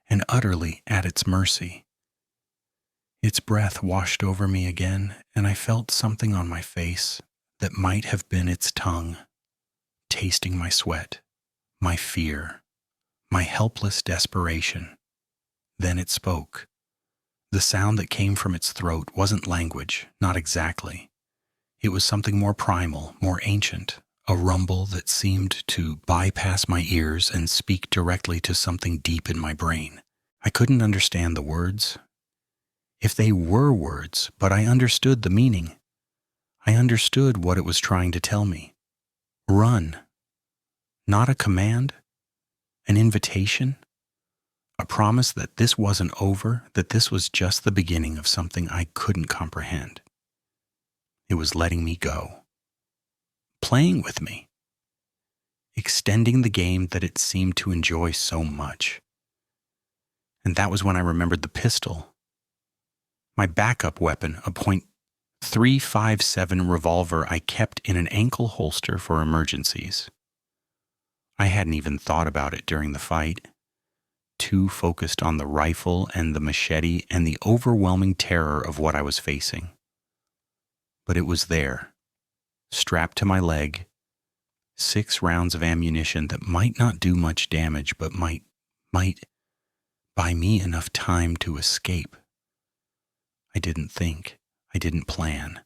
Speaker 1: and utterly at its mercy. Its breath washed over me again, and I felt something on my face that might have been its tongue, tasting my sweat, my fear, my helpless desperation. Then it spoke. The sound that came from its throat wasn't language, not exactly. It was something more primal, more ancient, a rumble that seemed to bypass my ears and speak directly to something deep in my brain. I couldn't understand the words, if they were words, but I understood the meaning. I understood what it was trying to tell me. Run. Not a command, an invitation, a promise that this wasn't over, that this was just the beginning of something I couldn't comprehend. It was letting me go, playing with me, extending the game that it seemed to enjoy so much. And that was when I remembered the pistol. My backup weapon, a .357 revolver I kept in an ankle holster for emergencies. I hadn't even thought about it during the fight, too focused on the rifle and the machete and the overwhelming terror of what I was facing. But it was there, strapped to my leg, 6 rounds of ammunition that might not do much damage but might buy me enough time to escape. I didn't think. I didn't plan.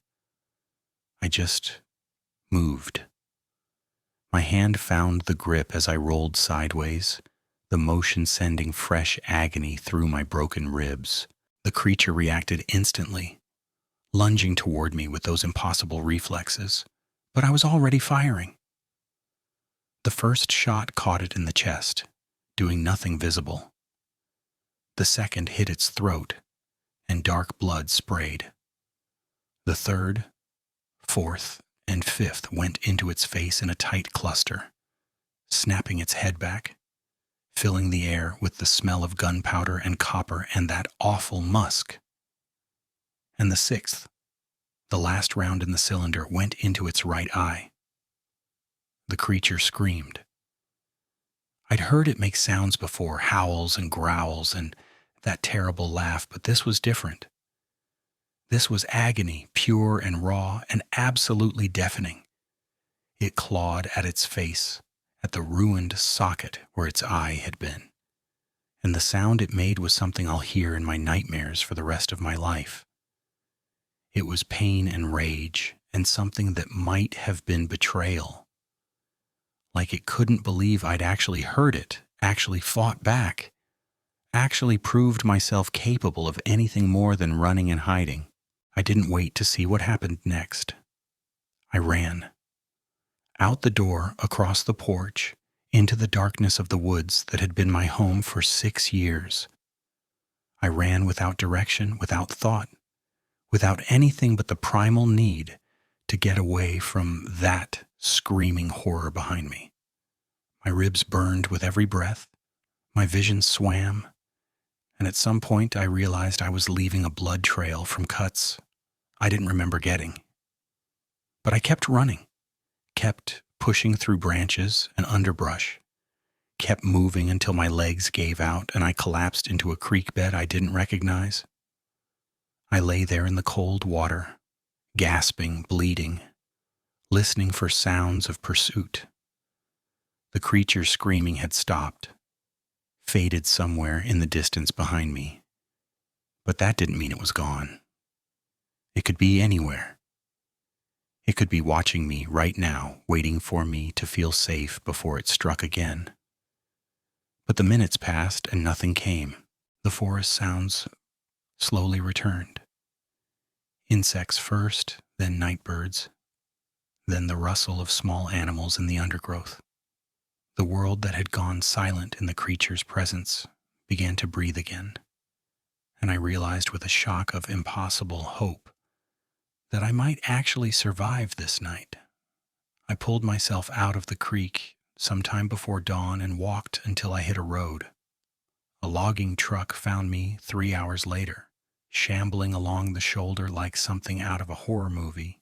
Speaker 1: I just moved. My hand found the grip as I rolled sideways, the motion sending fresh agony through my broken ribs. The creature reacted instantly, lunging toward me with those impossible reflexes, but I was already firing. The first shot caught it in the chest, doing nothing visible. The second hit its throat, and dark blood sprayed. The third, fourth, and fifth went into its face in a tight cluster, snapping its head back, filling the air with the smell of gunpowder and copper and that awful musk. And the sixth, the last round in the cylinder, went into its right eye. The creature screamed. I'd heard it make sounds before, howls and growls and that terrible laugh, but this was different. This was agony, pure and raw and absolutely deafening. It clawed at its face, at the ruined socket where its eye had been. And the sound it made was something I'll hear in my nightmares for the rest of my life. It was pain and rage, and something that might have been betrayal. Like it couldn't believe I'd actually heard it, actually fought back, actually proved myself capable of anything more than running and hiding. I didn't wait to see what happened next. I ran. Out the door, across the porch, into the darkness of the woods that had been my home for 6 years. I ran without direction, without thought, without anything but the primal need to get away from that screaming horror behind me. My ribs burned with every breath. My vision swam. And at some point I realized I was leaving a blood trail from cuts I didn't remember getting. But I kept running, kept pushing through branches and underbrush, kept moving until my legs gave out and I collapsed into a creek bed I didn't recognize. I lay there in the cold water, gasping, bleeding, listening for sounds of pursuit. The creature's screaming had stopped, faded somewhere in the distance behind me. But that didn't mean it was gone. It could be anywhere. It could be watching me right now, waiting for me to feel safe before it struck again. But the minutes passed and nothing came. The forest sounds slowly returned. Insects first, then night birds, then the rustle of small animals in the undergrowth. The world that had gone silent in the creature's presence began to breathe again, and I realized with a shock of impossible hope that I might actually survive this night. I pulled myself out of the creek sometime before dawn and walked until I hit a road. A logging truck found me 3 hours later, shambling along the shoulder like something out of a horror movie,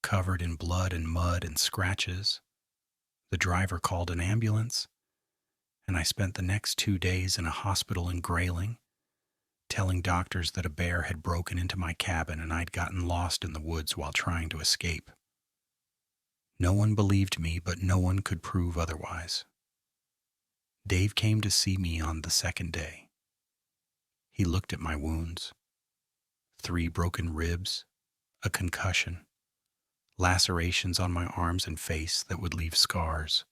Speaker 1: covered in blood and mud and scratches. The driver called an ambulance, and I spent the next 2 days in a hospital in Grayling, telling doctors that a bear had broken into my cabin and I'd gotten lost in the woods while trying to escape. No one believed me, but no one could prove otherwise. Dave came to see me on the second day. He looked at my wounds. 3 broken ribs, a concussion, lacerations on my arms and face that would leave scars,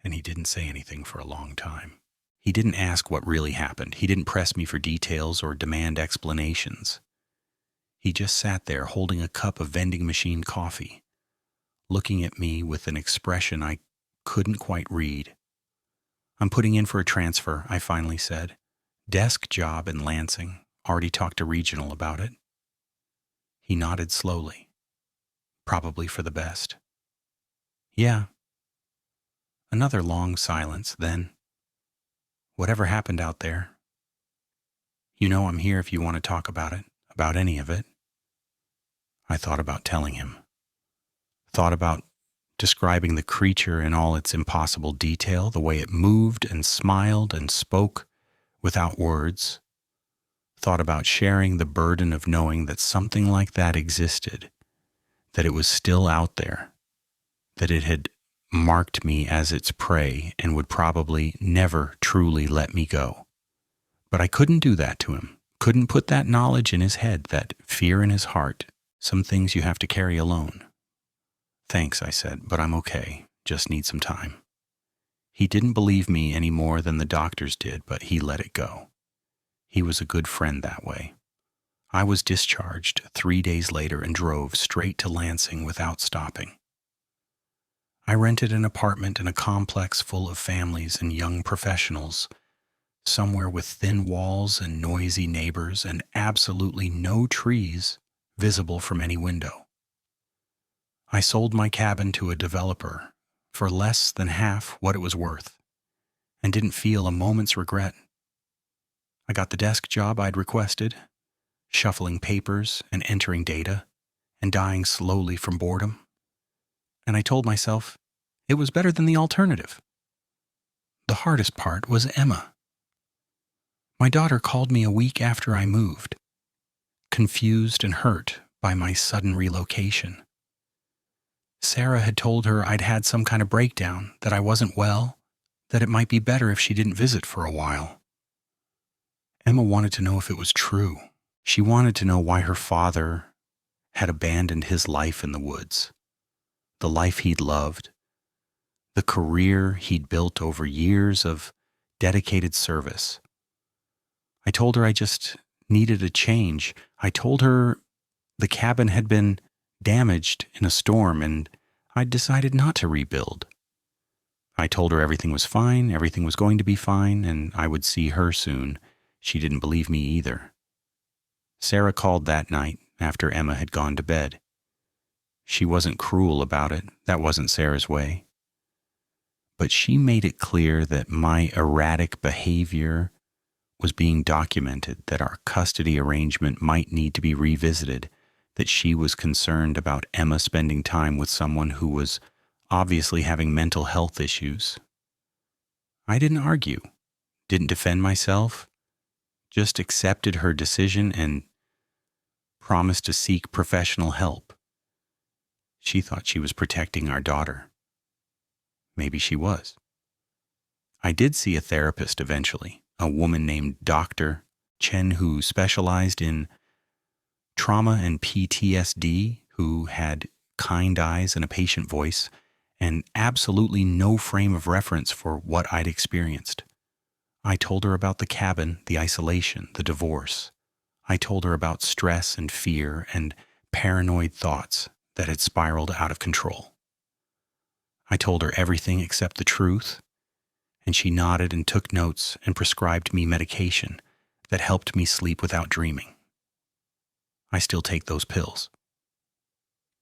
Speaker 1: and he didn't say anything for a long time. He didn't ask what really happened. He didn't press me for details or demand explanations. He just sat there holding a cup of vending machine coffee, looking at me with an expression I couldn't quite read. "I'm putting in for a transfer," I finally said. "Desk job in Lansing. Already talked to Regional about it." He nodded slowly. "Probably for the best." "Yeah." Another long silence, then, "Whatever happened out there? You know I'm here if you want to talk about it, about any of it." I thought about telling him. Thought about describing the creature in all its impossible detail, the way it moved and smiled and spoke without words. Thought about sharing the burden of knowing that something like that existed, that it was still out there, that it had marked me as its prey and would probably never truly let me go. But I couldn't do that to him, couldn't put that knowledge in his head, that fear in his heart, some things you have to carry alone. "Thanks," I said, "but I'm okay, just need some time." He didn't believe me any more than the doctors did, but he let it go. He was a good friend that way. I was discharged 3 days later and drove straight to Lansing without stopping. I rented an apartment in a complex full of families and young professionals, somewhere with thin walls and noisy neighbors and absolutely no trees visible from any window. I sold my cabin to a developer for less than half what it was worth and didn't feel a moment's regret. I got the desk job I'd requested, shuffling papers and entering data and dying slowly from boredom. And I told myself it was better than the alternative. The hardest part was Emma. My daughter called me a week after I moved, confused and hurt by my sudden relocation. Sarah had told her I'd had some kind of breakdown, that I wasn't well, that it might be better if she didn't visit for a while. Emma wanted to know if it was true. She wanted to know why her father had abandoned his life in the woods, the life he'd loved, the career he'd built over years of dedicated service. I told her I just needed a change. I told her the cabin had been damaged in a storm and I'd decided not to rebuild. I told her everything was fine, everything was going to be fine, and I would see her soon. She didn't believe me either. Sarah called that night after Emma had gone to bed. She wasn't cruel about it. That wasn't Sarah's way. But she made it clear that my erratic behavior was being documented, that our custody arrangement might need to be revisited, that she was concerned about Emma spending time with someone who was obviously having mental health issues. I didn't argue, didn't defend myself, just accepted her decision and promised to seek professional help. She thought she was protecting our daughter. Maybe she was. I did see a therapist eventually, a woman named Dr. Chen, who specialized in trauma and PTSD, who had kind eyes and a patient voice, and absolutely no frame of reference for what I'd experienced. I told her about the cabin, the isolation, the divorce. I told her about stress and fear and paranoid thoughts that had spiraled out of control. I told her everything except the truth, and she nodded and took notes and prescribed me medication that helped me sleep without dreaming. I still take those pills.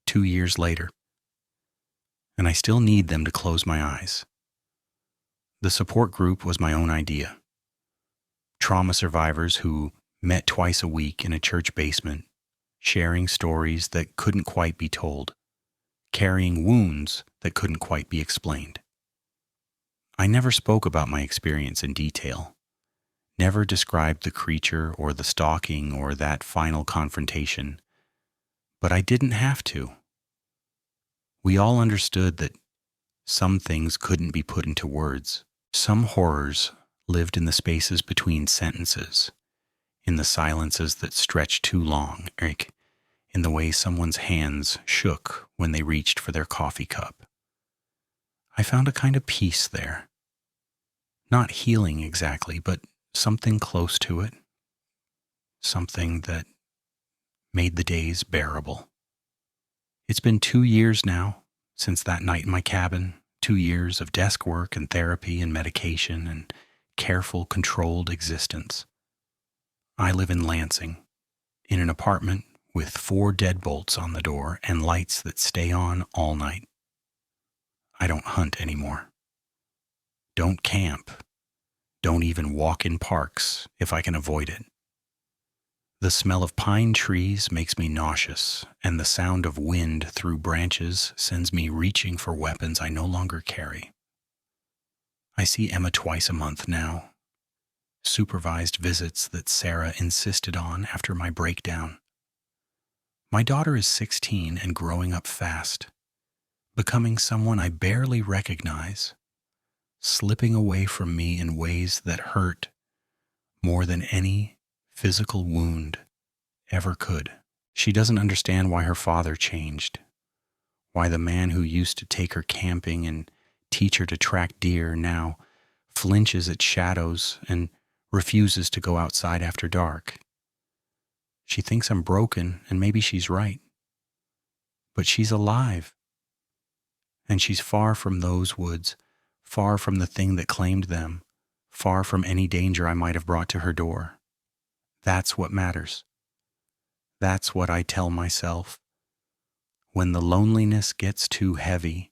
Speaker 1: 2 years later, and I still need them to close my eyes. The support group was my own idea. Trauma survivors who met twice a week in a church basement, sharing stories that couldn't quite be told, carrying wounds that couldn't quite be explained. I never spoke about my experience in detail, never described the creature or the stalking or that final confrontation, but I didn't have to. We all understood that some things couldn't be put into words. Some horrors lived in the spaces between sentences, in the silences that stretched too long, like in the way someone's hands shook when they reached for their coffee cup. I found a kind of peace there. Not healing exactly, but something close to it. Something that made the days bearable. It's been 2 years now since that night in my cabin, 2 years of desk work and therapy and medication and careful, controlled existence. I live in Lansing, in an apartment with 4 deadbolts on the door and lights that stay on all night. I don't hunt anymore. Don't camp. Don't even walk in parks if I can avoid it. The smell of pine trees makes me nauseous, and the sound of wind through branches sends me reaching for weapons I no longer carry. I see Emma twice a month now. Supervised visits that Sarah insisted on after my breakdown. My daughter is 16 and growing up fast, becoming someone I barely recognize, slipping away from me in ways that hurt more than any physical wound ever could. She doesn't understand why her father changed, why the man who used to take her camping and teach her to track deer now flinches at shadows and refuses to go outside after dark. She thinks I'm broken, and maybe she's right. But she's alive. And she's far from those woods, far from the thing that claimed them, far from any danger I might have brought to her door. That's what matters. That's what I tell myself. When the loneliness gets too heavy,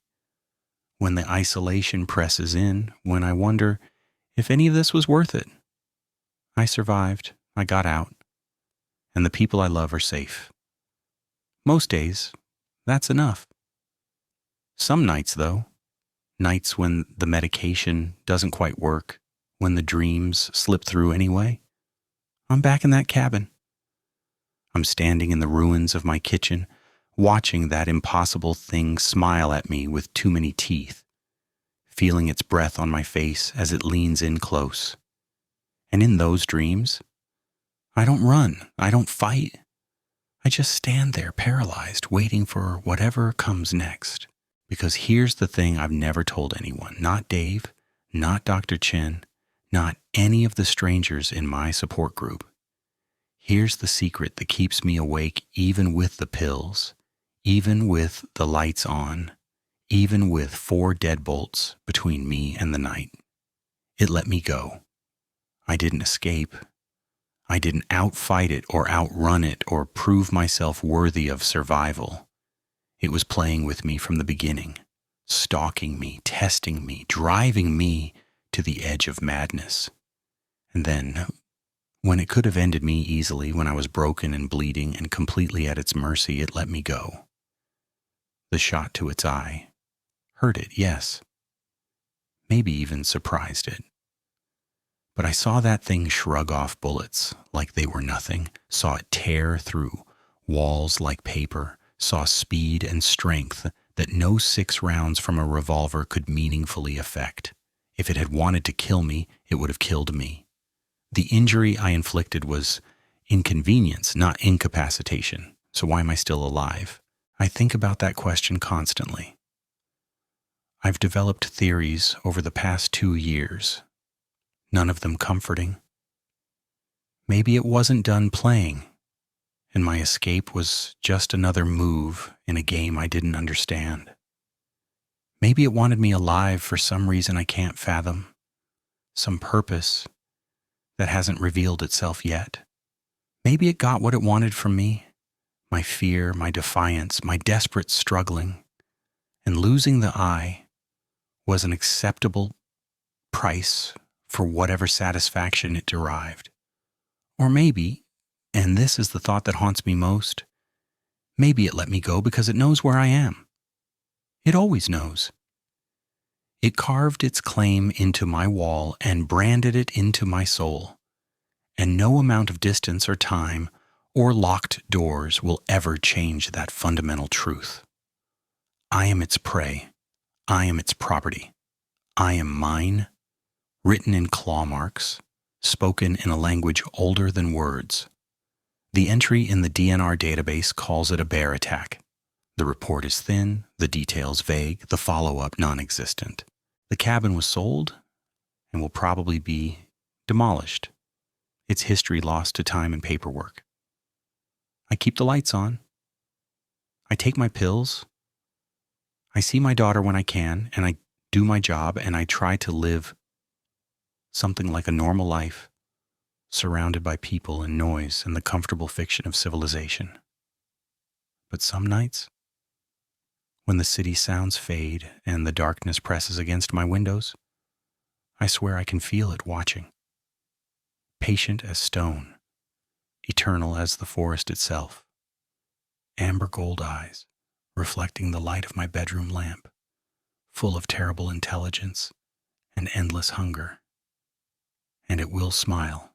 Speaker 1: when the isolation presses in, when I wonder if any of this was worth it. I survived, I got out, and the people I love are safe. Most days, that's enough. Some nights, though, nights when the medication doesn't quite work, when the dreams slip through anyway, I'm back in that cabin. I'm standing in the ruins of my kitchen, watching that impossible thing smile at me with too many teeth, feeling its breath on my face as it leans in close. And in those dreams, I don't run, I don't fight. I just stand there paralyzed, waiting for whatever comes next. Because here's the thing I've never told anyone, not Dave, not Dr. Chin, not any of the strangers in my support group. Here's the secret that keeps me awake even with the pills, even with the lights on, even with 4 deadbolts between me and the night. It let me go. I didn't escape. I didn't outfight it or outrun it or prove myself worthy of survival. It was playing with me from the beginning, stalking me, testing me, driving me to the edge of madness. And then, when it could have ended me easily, when I was broken and bleeding and completely at its mercy, it let me go. The shot to its eye hurt it, yes. Maybe even surprised it. But I saw that thing shrug off bullets like they were nothing, saw it tear through walls like paper, saw speed and strength that no 6 rounds from a revolver could meaningfully affect. If it had wanted to kill me, it would have killed me. The injury I inflicted was inconvenience, not incapacitation. So why am I still alive? I think about that question constantly. I've developed theories over the past 2 years, none of them comforting. Maybe it wasn't done playing, and my escape was just another move in a game I didn't understand. Maybe it wanted me alive for some reason I can't fathom, some purpose that hasn't revealed itself yet. Maybe it got what it wanted from me, my fear, my defiance, my desperate struggling, and losing the eye was an acceptable price for whatever satisfaction it derived. Or maybe, and this is the thought that haunts me most, maybe it let me go because it knows where I am. It always knows. It carved its claim into my wall and branded it into my soul. And no amount of distance or time or locked doors will ever change that fundamental truth. I am its prey. I am its property. I am mine, written in claw marks, spoken in a language older than words. The entry in the DNR database calls it a bear attack. The report is thin, the details vague, the follow-up non-existent. The cabin was sold and will probably be demolished. Its history lost to time and paperwork. I keep the lights on. I take my pills. I see my daughter when I can, and I do my job, and I try to live something like a normal life, surrounded by people and noise and the comfortable fiction of civilization. But some nights, when the city sounds fade and the darkness presses against my windows, I swear I can feel it watching. Patient as stone, eternal as the forest itself. Amber gold eyes, reflecting the light of my bedroom lamp, full of terrible intelligence and endless hunger. And it will smile